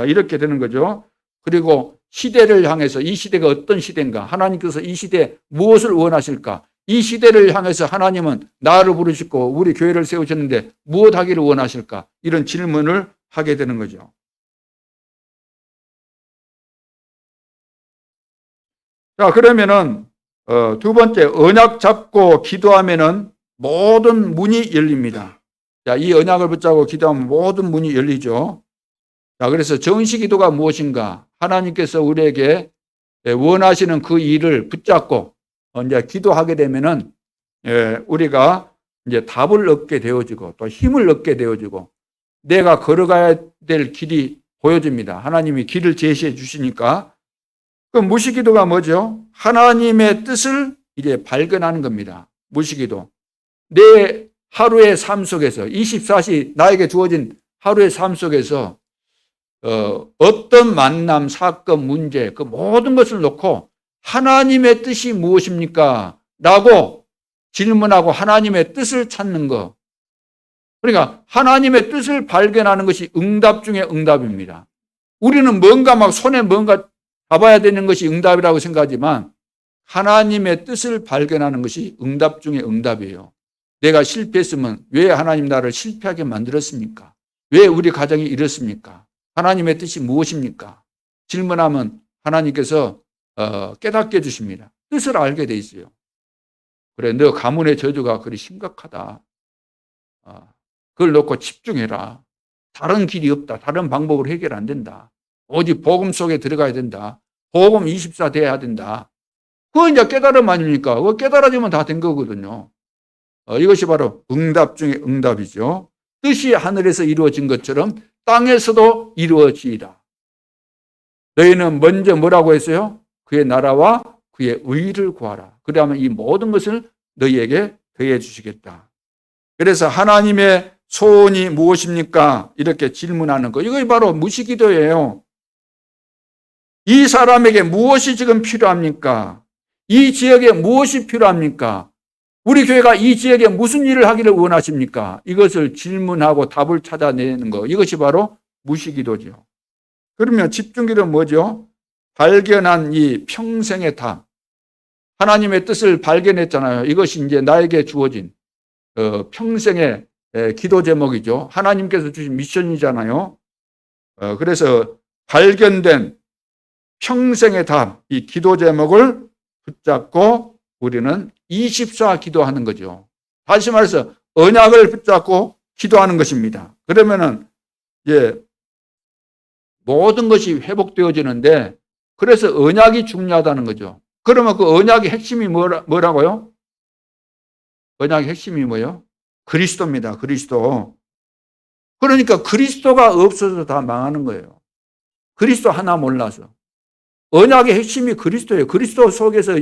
S1: 이렇게 되는 거죠. 그리고 시대를 향해서 이 시대가 어떤 시대인가? 하나님께서 이 시대에 무엇을 원하실까? 이 시대를 향해서 하나님은 나를 부르시고 우리 교회를 세우셨는데 무엇 하기를 원하실까? 이런 질문을 하게 되는 거죠. 자, 그러면은 두 번째, 언약 잡고 기도하면은 모든 문이 열립니다. 자, 이 언약을 붙잡고 기도하면 모든 문이 열리죠. 자, 그래서 정시 기도가 무엇인가? 하나님께서 우리에게 원하시는 그 일을 붙잡고 이제 기도하게 되면은 우리가 이제 답을 얻게 되어지고 또 힘을 얻게 되어지고 내가 걸어가야 될 길이 보여집니다. 하나님이 길을 제시해 주시니까. 그 무시기도가 뭐죠? 하나님의 뜻을 이제 발견하는 겁니다. 무시기도. 내 하루의 삶 속에서 24시 나에게 주어진 하루의 삶 속에서 어떤 만남, 사건, 문제 그 모든 것을 놓고 하나님의 뜻이 무엇입니까? 라고 질문하고 하나님의 뜻을 찾는 것. 그러니까 하나님의 뜻을 발견하는 것이 응답 중에 응답입니다. 우리는 뭔가 막 손에 뭔가 잡아야 되는 것이 응답이라고 생각하지만 하나님의 뜻을 발견하는 것이 응답 중에 응답이에요. 내가 실패했으면 왜 하나님 나를 실패하게 만들었습니까? 왜 우리 가정이 이렇습니까? 하나님의 뜻이 무엇입니까? 질문하면 하나님께서 깨닫게 해주십니다. 뜻을 알게 돼 있어요. 그래, 너 가문의 저주가 그리 심각하다. 그걸 놓고 집중해라. 다른 길이 없다. 다른 방법으로 해결 안 된다. 오직 복음 속에 들어가야 된다. 복음 24 돼야 된다. 그거 이제 깨달음 아닙니까? 그거 깨달아지면 다 된 거거든요. 이것이 바로 응답 중에 응답이죠. 뜻이 하늘에서 이루어진 것처럼 땅에서도 이루어지이다. 너희는 먼저 뭐라고 했어요? 그의 나라와 그의 의를 구하라. 그러면 이 모든 것을 너희에게 더해 주시겠다. 그래서 하나님의 소원이 무엇입니까? 이렇게 질문하는 거. 이거 바로 무시기도예요. 이 사람에게 무엇이 지금 필요합니까? 이 지역에 무엇이 필요합니까? 우리 교회가 이 지역에 무슨 일을 하기를 원하십니까? 이것을 질문하고 답을 찾아내는 거. 이것이 바로 무시기도죠. 그러면 집중기도는 뭐죠? 발견한 이 평생의 답. 하나님의 뜻을 발견했잖아요. 이것이 이제 나에게 주어진 평생의 기도 제목이죠. 하나님께서 주신 미션이잖아요. 그래서 발견된 평생의 답, 이 기도 제목을 붙잡고 우리는 24 기도하는 거죠. 다시 말해서 언약을 붙잡고 기도하는 것입니다. 그러면은 모든 것이 회복되어지는데 그래서 언약이 중요하다는 거죠. 그러면 그 언약의 핵심이 뭐라고요? 언약의 핵심이 뭐예요? 그리스도입니다. 그리스도. 그러니까 그리스도가 없어서 다 망하는 거예요. 그리스도 하나 몰라서. 언약의 핵심이 그리스도예요. 그리스도 속에서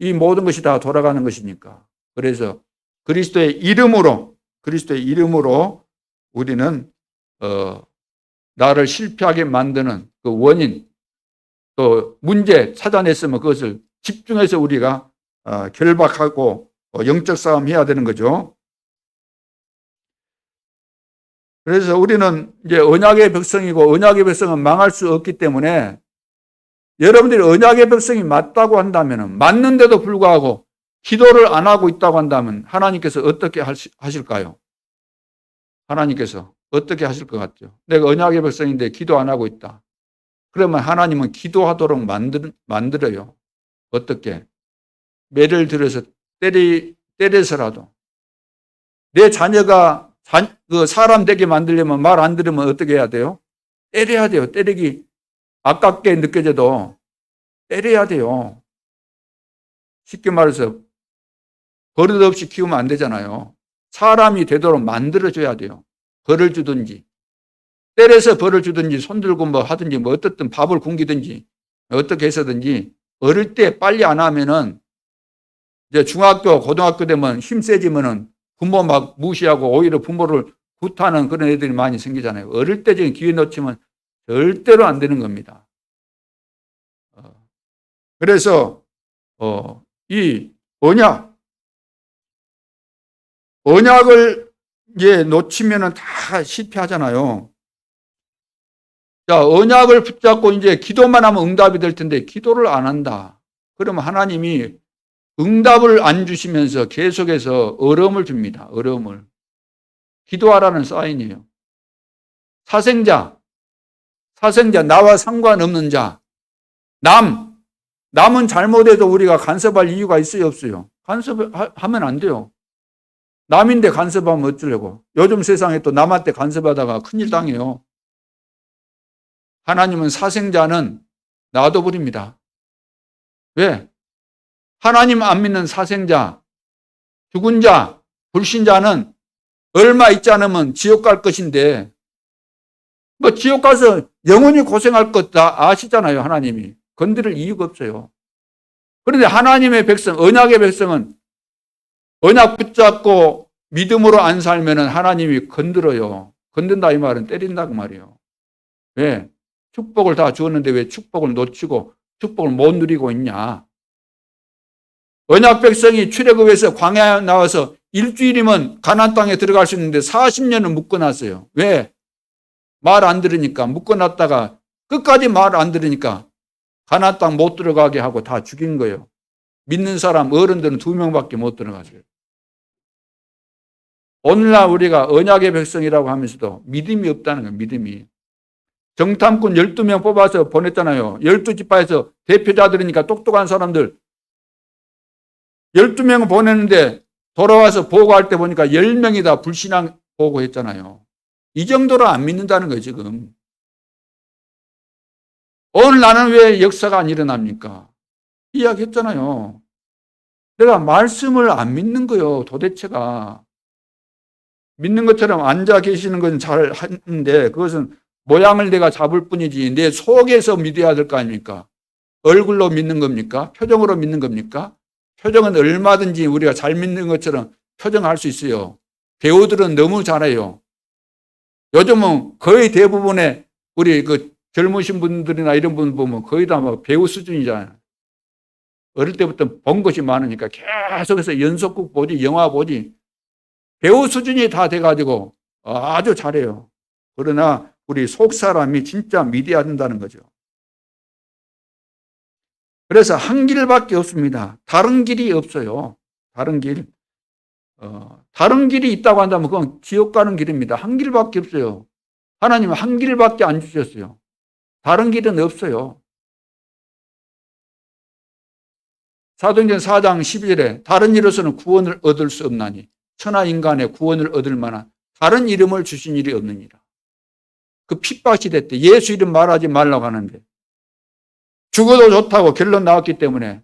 S1: 이 모든 것이 다 돌아가는 것이니까. 그래서 그리스도의 이름으로 우리는 나를 실패하게 만드는 그 원인 또 문제 찾아냈으면 그것을 집중해서 우리가 결박하고 영적 싸움 해야 되는 거죠. 그래서 우리는 이제 언약의 백성이고 언약의 백성은 망할 수 없기 때문에 여러분들이 언약의 백성이 맞다고 한다면 맞는데도 불구하고 기도를 안 하고 있다고 한다면 하나님께서 어떻게 하실까요? 하나님께서 어떻게 하실 것 같죠? 내가 언약의 백성인데 기도 안 하고 있다. 그러면 하나님은 기도하도록 만들어요. 어떻게? 매를 들어서 때려서라도 내 자녀가 그 사람 되게 만들려면 말 안 들으면 어떻게 해야 돼요? 때려야 돼요. 때리기 아깝게 느껴져도 때려야 돼요. 쉽게 말해서 버릇없이 키우면 안 되잖아요. 사람이 되도록 만들어줘야 돼요. 벌을 주든지 때려서 벌을 주든지 손들고 뭐 하든지 뭐 어떻든 밥을 굶기든지 어떻게 해서든지 어릴 때 빨리 안 하면은 이제 중학교 고등학교 되면 힘 세지면은 부모 막 무시하고 오히려 부모를 구타하는 그런 애들이 많이 생기잖아요. 어릴 때 지금 기회 놓치면 절대로 안 되는 겁니다. 그래서 이 언약을 이제 놓치면은 다 실패하잖아요. 자, 언약을 붙잡고 이제 기도만 하면 응답이 될 텐데 기도를 안 한다. 그러면 하나님이 응답을 안 주시면서 계속해서 어려움을 줍니다. 어려움을. 기도하라는 사인이에요. 사생자, 나와 상관없는 자, 남은 잘못해도 우리가 간섭할 이유가 있어요, 없어요? 간섭하면 안 돼요. 남인데 간섭하면 어쩌려고. 요즘 세상에 또 남한테 간섭하다가 큰일 당해요. 하나님은 사생자는 놔둬버립니다. 왜? 하나님 안 믿는 사생자, 죽은 자, 불신자는 얼마 있지 않으면 지옥 갈 것인데 뭐 지옥 가서 영원히 고생할 것 다 아시잖아요. 하나님이. 건드릴 이유가 없어요. 그런데 하나님의 백성, 언약의 백성은 언약 붙잡고 믿음으로 안 살면 하나님이 건드려요. 건든다 이 말은 때린다고 말이에요. 왜? 축복을 다 주었는데 왜 축복을 놓치고 축복을 못 누리고 있냐? 언약 백성이 출애굽에서 광야에 나와서 일주일이면 가나안 땅에 들어갈 수 있는데 40년을 묶어놨어요. 왜? 말 안 들으니까 묶어놨다가 끝까지 말 안 들으니까 가나안 땅 못 들어가게 하고 다 죽인 거예요. 믿는 사람 어른들은 2명밖에 못 들어가서요. 오늘날 우리가 언약의 백성이라고 하면서도 믿음이 없다는 거예요. 믿음이. 정탐꾼 12명 뽑아서 보냈잖아요. 12지파에서 대표자들이니까 똑똑한 사람들 12명을 보냈는데 돌아와서 보고할 때 보니까 10명이 다 불신앙 보고했잖아요. 이 정도로 안 믿는다는 거예요, 지금. 오늘 나는 왜 역사가 안 일어납니까? 이야기했잖아요. 내가 말씀을 안 믿는 거예요, 도대체가. 믿는 것처럼 앉아 계시는 건 잘 하는데 그것은 모양을 내가 잡을 뿐이지 내 속에서 믿어야 될 거 아닙니까? 얼굴로 믿는 겁니까? 표정으로 믿는 겁니까? 표정은 얼마든지 우리가 잘 믿는 것처럼 표정할 수 있어요. 배우들은 너무 잘해요. 요즘은 거의 대부분의 우리 그 젊으신 분들이나 이런 분 보면 거의 다 막 배우 수준이잖아요. 어릴 때부터 본 것이 많으니까 계속해서 연속극 보지, 영화 보지. 배우 수준이 다 돼가지고 아주 잘해요. 그러나 우리 속 사람이 진짜 믿어야 된다는 거죠. 그래서 한 길밖에 없습니다. 다른 길이 없어요. 다른 길. 다른 길이 있다고 한다면 그건 지옥 가는 길입니다. 한 길밖에 없어요. 하나님은 한 길밖에 안 주셨어요. 다른 길은 없어요. 사도행전 4장 12절에 다른 이로서는 구원을 얻을 수 없나니 천하 인간의 구원을 얻을 만한 다른 이름을 주신 일이 없느니라. 그 핍박시대 때 예수 이름 말하지 말라고 하는데 죽어도 좋다고 결론 나왔기 때문에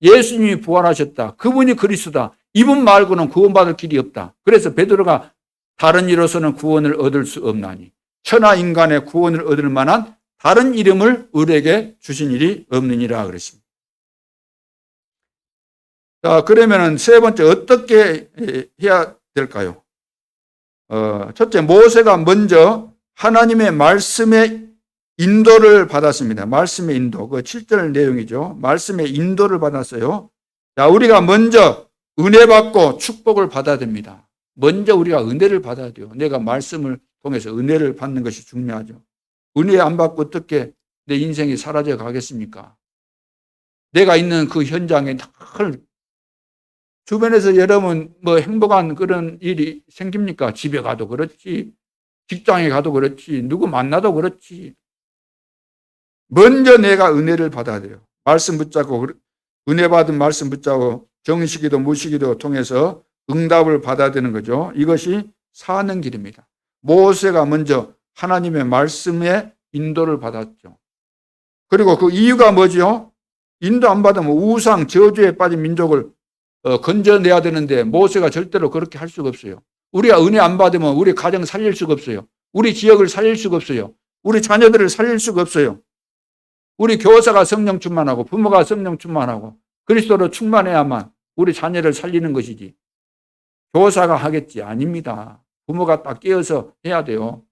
S1: 예수님이 부활하셨다. 그분이 그리스도다. 이분 말고는 구원받을 길이 없다. 그래서 베드로가 다른 이로서는 구원을 얻을 수 없나니 천하 인간의 구원을 얻을 만한 다른 이름을 우리에게 주신 일이 없느니라 그랬습니다. 자, 그러면은 세 번째 어떻게 해야 될까요? 첫째, 모세가 먼저 하나님의 말씀의 인도를 받았습니다. 말씀의 인도. 그 7절 내용이죠. 말씀의 인도를 받았어요. 자, 우리가 먼저 은혜 받고 축복을 받아야 됩니다. 먼저 우리가 은혜를 받아야 돼요. 내가 말씀을 통해서 은혜를 받는 것이 중요하죠. 은혜 안 받고 어떻게 내 인생이 사라져 가겠습니까? 내가 있는 그 현장에 늘 주변에서 여러분 뭐 행복한 그런 일이 생깁니까? 집에 가도 그렇지, 직장에 가도 그렇지, 누구 만나도 그렇지. 먼저 내가 은혜를 받아야 돼요. 말씀 붙잡고, 은혜 받은 말씀 붙잡고 정시기도 무시기도 통해서 응답을 받아야 되는 거죠. 이것이 사는 길입니다. 모세가 먼저 하나님의 말씀에 인도를 받았죠. 그리고 그 이유가 뭐죠? 인도 안 받으면 우상, 저주에 빠진 민족을 건져내야 되는데 모세가 절대로 그렇게 할 수가 없어요. 우리가 은혜 안 받으면 우리 가정 살릴 수가 없어요. 우리 지역을 살릴 수가 없어요. 우리 자녀들을 살릴 수가 없어요. 우리 교사가 성령 충만하고 부모가 성령 충만하고 그리스도로 충만해야만 우리 자녀를 살리는 것이지 교사가 하겠지 아닙니다. 부모가 딱 깨어서 해야 돼요.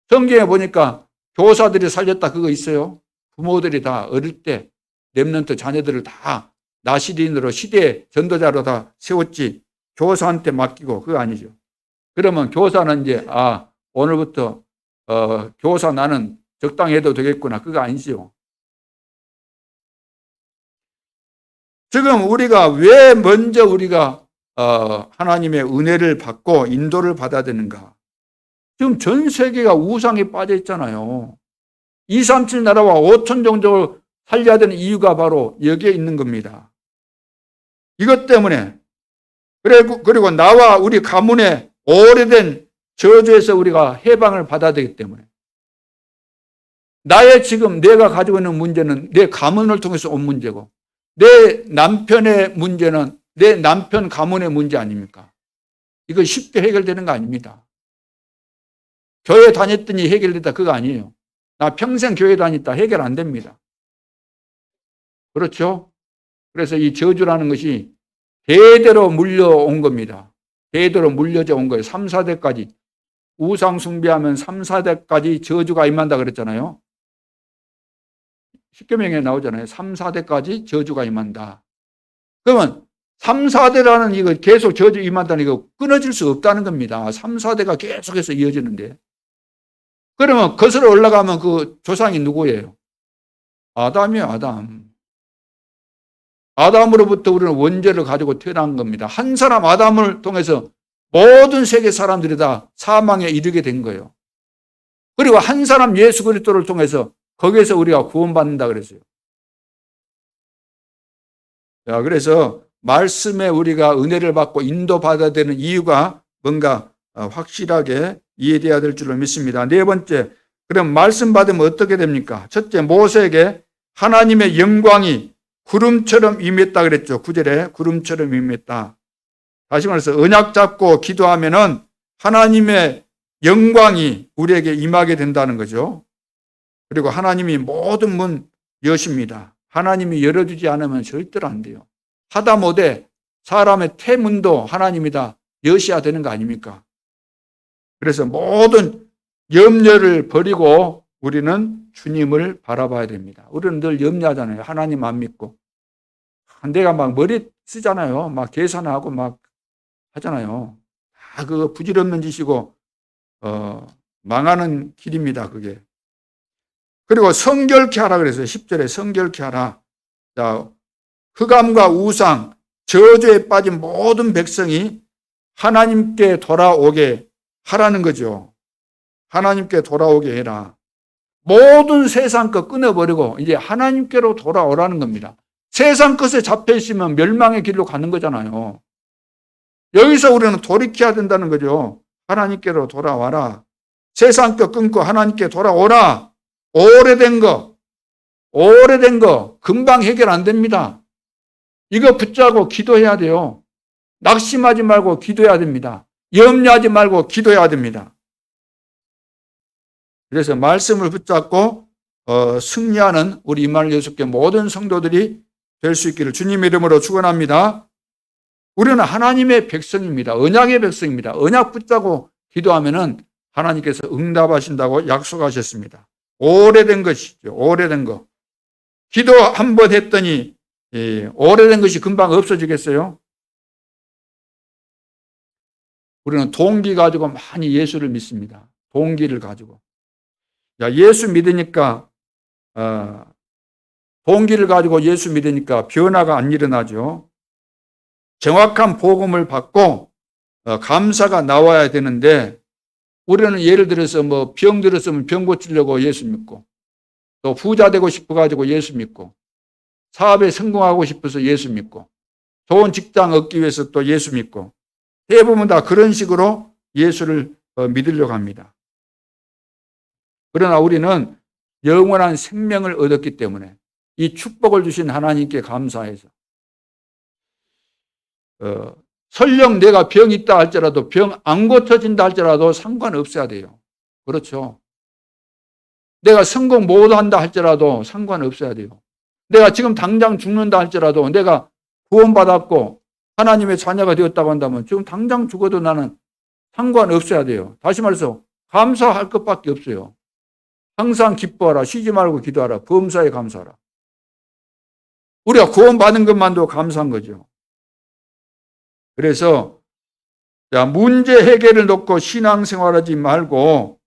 S1: 성경에 보니까 교사들이 살렸다 그거 있어요? 부모들이 다 어릴 때 렘넌트 자녀들을 다 나시린으로 시대 전도자로 다 세웠지 교사한테 맡기고 그거 아니죠. 그러면 교사는 이제 오늘부터 교사 나는 적당히 해도 되겠구나 그거 아니죠. 지금 우리가 왜 먼저 우리가 하나님의 은혜를 받고 인도를 받아야 되는가? 지금 전 세계가 우상에 빠져 있잖아요. 237 나라와 5천 종족을 살려야 되는 이유가 바로 여기에 있는 겁니다. 이것 때문에 그리고 나와 우리 가문의 오래된 저주에서 우리가 해방을 받아야 되기 때문에 나의 지금 내가 가지고 있는 문제는 내 가문을 통해서 온 문제고 내 남편의 문제는 내 남편 가문의 문제 아닙니까? 이거 쉽게 해결되는 거 아닙니다. 교회 다녔더니 해결됐다 그거 아니에요. 나 평생 교회 다녔다 해결 안 됩니다. 그렇죠? 그래서 이 저주라는 것이 대대로 물려온 겁니다. 대대로 물려져 온 거예요. 3, 4대까지. 우상 숭배하면 3, 4대까지 저주가 임한다 그랬잖아요. 십계명에 나오잖아요. 3, 4대까지 저주가 임한다. 그러면 3, 4대라는 이거 계속 저주 임한다는 이거 끊어질 수 없다는 겁니다. 3, 4대가 계속해서 이어지는데. 그러면 거슬러 올라가면 그 조상이 누구예요? 아담이에요, 아담. 아담으로부터 우리는 원죄를 가지고 태어난 겁니다. 한 사람 아담을 통해서 모든 세계 사람들이 다 사망에 이르게 된 거예요. 그리고 한 사람 예수 그리스도를 통해서 거기에서 우리가 구원받는다 그랬어요. 자, 그래서 말씀에 우리가 은혜를 받고 인도받아야 되는 이유가 뭔가 확실하게 이해돼야 될 줄로 믿습니다. 네 번째, 그럼 말씀 받으면 어떻게 됩니까? 첫째, 모세에게 하나님의 영광이 구름처럼 임했다 그랬죠. 9절에 구름처럼 임했다. 다시 말해서 언약 잡고 기도하면은 하나님의 영광이 우리에게 임하게 된다는 거죠. 그리고 하나님이 모든 문 여십니다. 하나님이 열어주지 않으면 절대로 안 돼요. 하다못해 사람의 태문도 하나님이 다 여셔야 되는 거 아닙니까? 그래서 모든 염려를 버리고 우리는 주님을 바라봐야 됩니다. 우리는 늘 염려하잖아요. 하나님 안 믿고. 내가 막 머리 쓰잖아요. 막 계산하고 막 하잖아요. 다 그거 부질없는 짓이고 망하는 길입니다. 그게. 그리고 성결케 하라 그랬어요. 10절에 성결케 하라. 자, 흑암과 우상, 저주에 빠진 모든 백성이 하나님께 돌아오게 하라는 거죠. 하나님께 돌아오게 해라. 모든 세상 것 끊어버리고 이제 하나님께로 돌아오라는 겁니다. 세상 것에 잡혀 있으면 멸망의 길로 가는 거잖아요. 여기서 우리는 돌이켜야 된다는 거죠. 하나님께로 돌아와라. 세상 것 끊고 하나님께 돌아오라. 오래된 거 금방 해결 안 됩니다. 이거 붙잡고 기도해야 돼요. 낙심하지 말고 기도해야 됩니다. 염려하지 말고 기도해야 됩니다. 그래서 말씀을 붙잡고 승리하는 우리 이마누엘 예수께 모든 성도들이 될 수 있기를 주님의 이름으로 축원합니다. 우리는 하나님의 백성입니다. 언약의 백성입니다. 언약 붙잡고 기도하면은 하나님께서 응답하신다고 약속하셨습니다. 오래된 것이죠. 오래된 거. 기도 한 번 했더니 오래된 것이 금방 없어지겠어요? 우리는 동기 가지고 많이 예수를 믿습니다. 동기를 가지고. 예수 믿으니까 동기를 가지고 예수 믿으니까 변화가 안 일어나죠. 정확한 복음을 받고 감사가 나와야 되는데 우리는 예를 들어서 뭐 병 들었으면 병 고치려고 예수 믿고 또 부자 되고 싶어 가지고 예수 믿고 사업에 성공하고 싶어서 예수 믿고 좋은 직장 얻기 위해서 또 예수 믿고 대부분 다 그런 식으로 예수를 믿으려고 합니다. 그러나 우리는 영원한 생명을 얻었기 때문에 이 축복을 주신 하나님께 감사해서 설령 내가 병이 있다 할지라도 병 안 고쳐진다 할지라도 상관없어야 돼요. 그렇죠. 내가 성공 못한다 할지라도 상관없어야 돼요. 내가 지금 당장 죽는다 할지라도 내가 구원받았고 하나님의 자녀가 되었다고 한다면 지금 당장 죽어도 나는 상관없어야 돼요. 다시 말해서 감사할 것밖에 없어요. 항상 기뻐하라. 쉬지 말고 기도하라. 범사에 감사하라. 우리가 구원받은 것만도 감사한 거죠. 그래서 문제 해결을 놓고 신앙생활하지 말고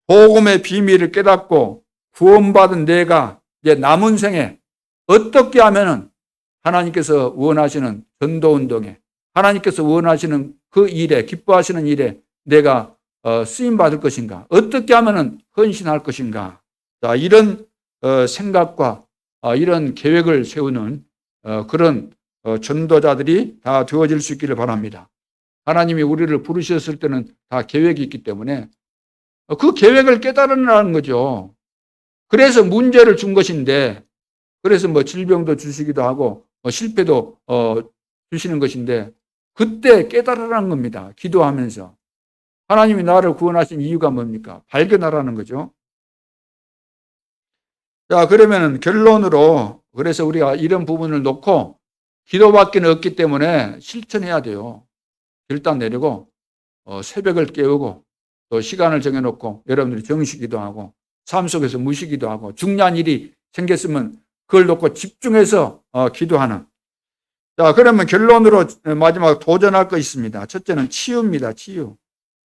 S1: 복음의 비밀을 깨닫고 구원받은 내가 이제 남은 생에 어떻게 하면은 하나님께서 원하시는 전도운동에 하나님께서 원하시는 그 일에 기뻐하시는 일에 내가 쓰임받을 것인가, 어떻게 하면은 헌신할 것인가, 자, 이런 생각과 이런 계획을 세우는 그런 전도자들이 다 되어질 수 있기를 바랍니다. 하나님이 우리를 부르셨을 때는 다 계획이 있기 때문에 그 계획을 깨달으라는 거죠. 그래서 문제를 준 것인데, 그래서 뭐 질병도 주시기도 하고 실패도 주시는 것인데 그때 깨달으라는 겁니다. 기도하면서 하나님이 나를 구원하신 이유가 뭡니까? 발견하라는 거죠. 자, 그러면은 결론으로, 그래서 우리가 이런 부분을 놓고 기도밖에 없기 때문에 실천해야 돼요. 결단 내리고 새벽을 깨우고 또 시간을 정해놓고 여러분들이 정시기도 하고 삶 속에서 무시기도 하고 중요한 일이 생겼으면 그걸 놓고 집중해서 기도하는. 자, 그러면 결론으로 마지막 도전할 거 있습니다. 첫째는 치유입니다. 치유.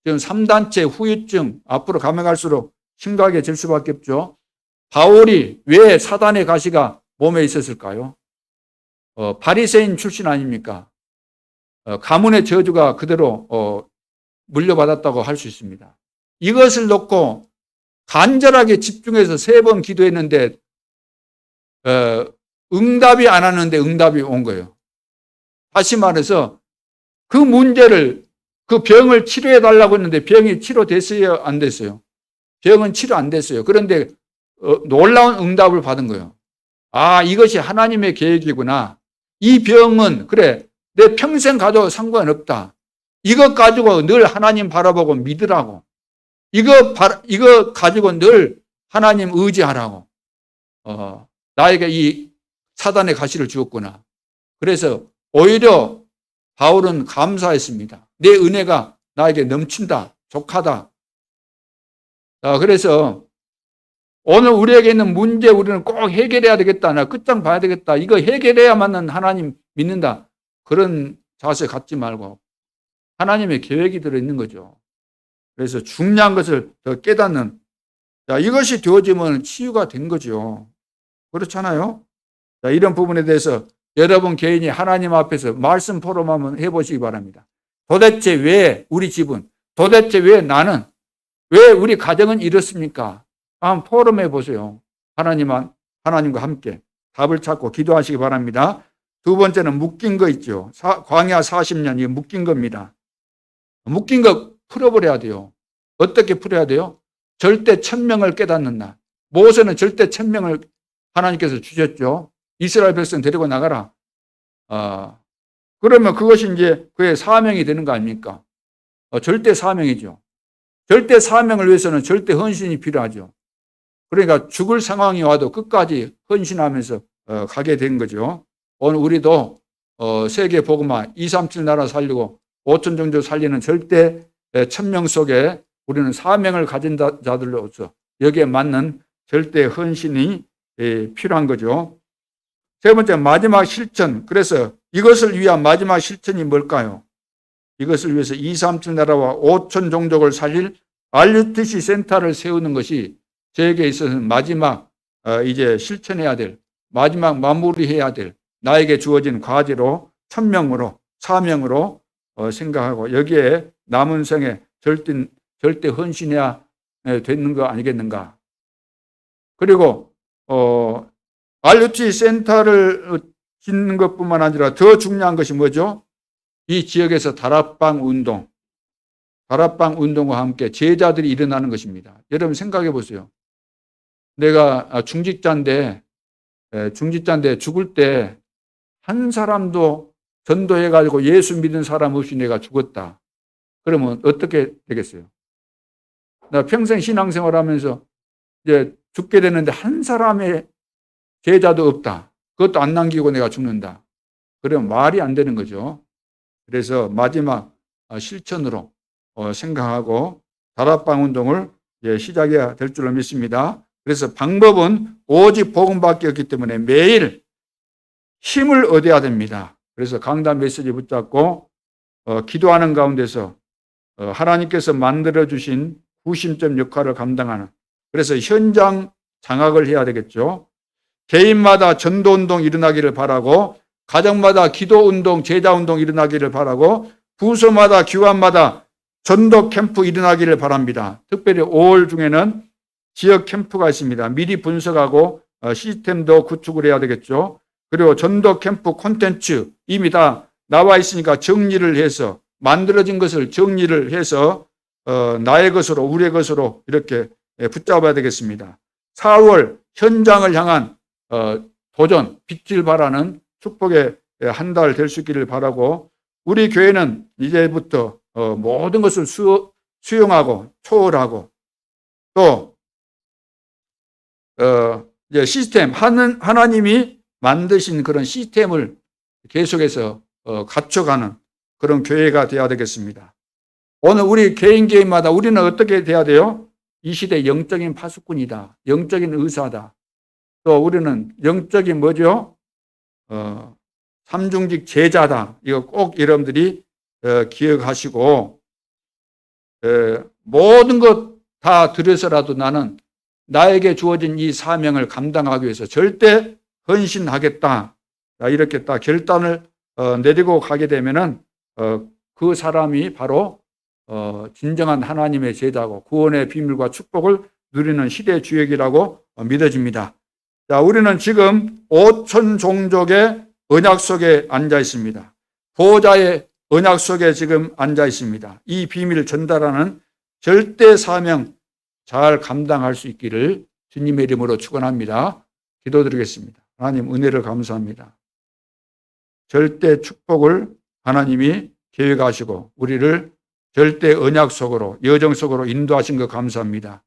S1: 지금 3단체 후유증 앞으로 가면 갈수록 심각해질 수밖에 없죠. 바울이 왜 사단의 가시가 몸에 있었을까요? 바리새인 출신 아닙니까? 가문의 저주가 그대로 물려받았다고 할 수 있습니다. 이것을 놓고 간절하게 집중해서 3번 기도했는데 응답이 안 왔는데 응답이 온 거예요. 다시 말해서 그 문제를, 그 병을 치료해 달라고 했는데 병이 치료됐어요? 안 됐어요? 병은 치료 안 됐어요. 그런데 놀라운 응답을 받은 거예요. 아, 이것이 하나님의 계획이구나. 이 병은 그래, 내 평생 가도 상관없다. 이것 가지고 늘 하나님 바라보고 믿으라고. 이거 가지고 늘 하나님 의지하라고. 나에게 이 사단의 가시를 주었구나. 그래서 오히려 바울은 감사했습니다. 내 은혜가 나에게 넘친다. 족하다. 그래서 오늘 우리에게 있는 문제 우리는 꼭 해결해야 되겠다. 나 끝장 봐야 되겠다. 이거 해결해야만 하나님 믿는다. 그런 자세 갖지 말고 하나님의 계획이 들어있는 거죠. 그래서 중요한 것을 더 깨닫는, 이것이 되어지면 치유가 된 거죠. 그렇잖아요? 이런 부분에 대해서 여러분 개인이 하나님 앞에서 말씀 포럼 한번 해보시기 바랍니다. 도대체 왜 우리 집은, 도대체 왜 나는, 왜 우리 가정은 이렇습니까? 한번 포럼해 보세요. 하나님과 함께 답을 찾고 기도하시기 바랍니다. 두 번째는 묶인 거 있죠. 광야 40년, 이 묶인 겁니다. 묶인 거 풀어버려야 돼요. 어떻게 풀어야 돼요? 절대 천명을 깨닫는 날. 모세는 절대 천명을 하나님께서 주셨죠. 이스라엘 백성 데리고 나가라. 그러면 그것이 이제 그의 사명이 되는 거 아닙니까? 절대 사명이죠. 절대 사명을 위해서는 절대 헌신이 필요하죠. 그러니까 죽을 상황이 와도 끝까지 헌신하면서 가게 된 거죠. 오늘 우리도 세계 복음화 237 나라 살리고 5천 종족 살리는 절대 천명 속에 우리는 사명을 가진 자들로서 여기에 맞는 절대 헌신이 필요한 거죠. 세 번째, 마지막 실천. 그래서 이것을 위한 마지막 실천이 뭘까요? 이것을 위해서 237 나라와 5천 종족을 살릴 RUTC 센터를 세우는 것이 저에게 있어서는 마지막 이제 실천해야 될, 마지막 마무리해야 될 나에게 주어진 과제로, 천명으로, 사명으로 생각하고 여기에 남은 생에 절대 헌신해야 되는 거 아니겠는가. 그리고 RUTC 센터를 짓는 것뿐만 아니라 더 중요한 것이 뭐죠? 이 지역에서 다락방 운동과 함께 제자들이 일어나는 것입니다. 여러분 생각해 보세요. 내가 중직자인데 죽을 때 한 사람도 전도해가지고 예수 믿은 사람 없이 내가 죽었다. 그러면 어떻게 되겠어요? 나 평생 신앙생활 하면서 이제 죽게 되는데 한 사람의 제자도 없다. 그것도 안 남기고 내가 죽는다. 그러면 말이 안 되는 거죠. 그래서 마지막 실천으로 생각하고 다락방 운동을 시작해야 될 줄로 믿습니다. 그래서 방법은 오직 복음밖에 없기 때문에 매일 힘을 얻어야 됩니다. 그래서 강단 메시지 붙잡고 기도하는 가운데서 하나님께서 만들어주신 구심점 역할을 감당하는, 그래서 현장 장악을 해야 되겠죠. 개인마다 전도운동 일어나기를 바라고, 가정마다 기도운동, 제자운동 일어나기를 바라고, 부서마다 교환마다 전도 캠프 일어나기를 바랍니다. 특별히 5월 중에는 지역 캠프가 있습니다. 미리 분석하고 시스템도 구축을 해야 되겠죠. 그리고 전도 캠프 콘텐츠 이미 다 나와 있으니까 정리를 해서, 만들어진 것을 정리를 해서 나의 것으로, 우리의 것으로 이렇게 붙잡아야 되겠습니다. 4월 현장을 향한 도전, 빛을 발하는 축복의 한 달 될 수 있기를 바라고, 우리 교회는 이제부터 모든 것을 수용하고 초월하고 또 이제 시스템 하나님이 만드신 그런 시스템을 계속해서 갖춰가는 그런 교회가 되어야 되겠습니다. 오늘 우리 개인마다 우리는 어떻게 돼야 돼요? 이 시대 영적인 파수꾼이다. 영적인 의사다. 또 우리는 영적인 뭐죠? 삼중직 제자다. 이거 꼭 여러분들이 기억하시고 모든 것 다 들여서라도 나는 나에게 주어진 이 사명을 감당하기 위해서 절대 헌신하겠다. 이렇게 딱 결단을 내리고 가게 되면은 그 사람이 바로 진정한 하나님의 제자고 구원의 비밀과 축복을 누리는 시대 주역이라고 믿어집니다. 자, 우리는 지금 5천 종족의 언약 속에 앉아 있습니다. 보호자의 언약 속에 지금 앉아 있습니다. 이 비밀을 전달하는 절대 사명 잘 감당할 수 있기를 주님의 이름으로 축원합니다. 기도드리겠습니다. 하나님 은혜를 감사합니다. 절대 축복을 하나님이 계획하시고 우리를 절대 언약 속으로 여정 속으로 인도하신 것 감사합니다.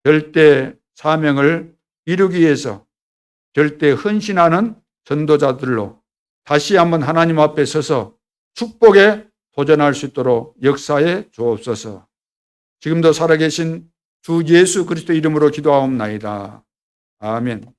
S1: 절대 사명을 이루기 위해서 절대 헌신하는 전도자들로 다시 한번 하나님 앞에 서서 축복에 도전할 수 있도록 역사에 주옵소서. 지금도 살아계신 주 예수 그리스도 이름으로 기도하옵나이다. 아멘.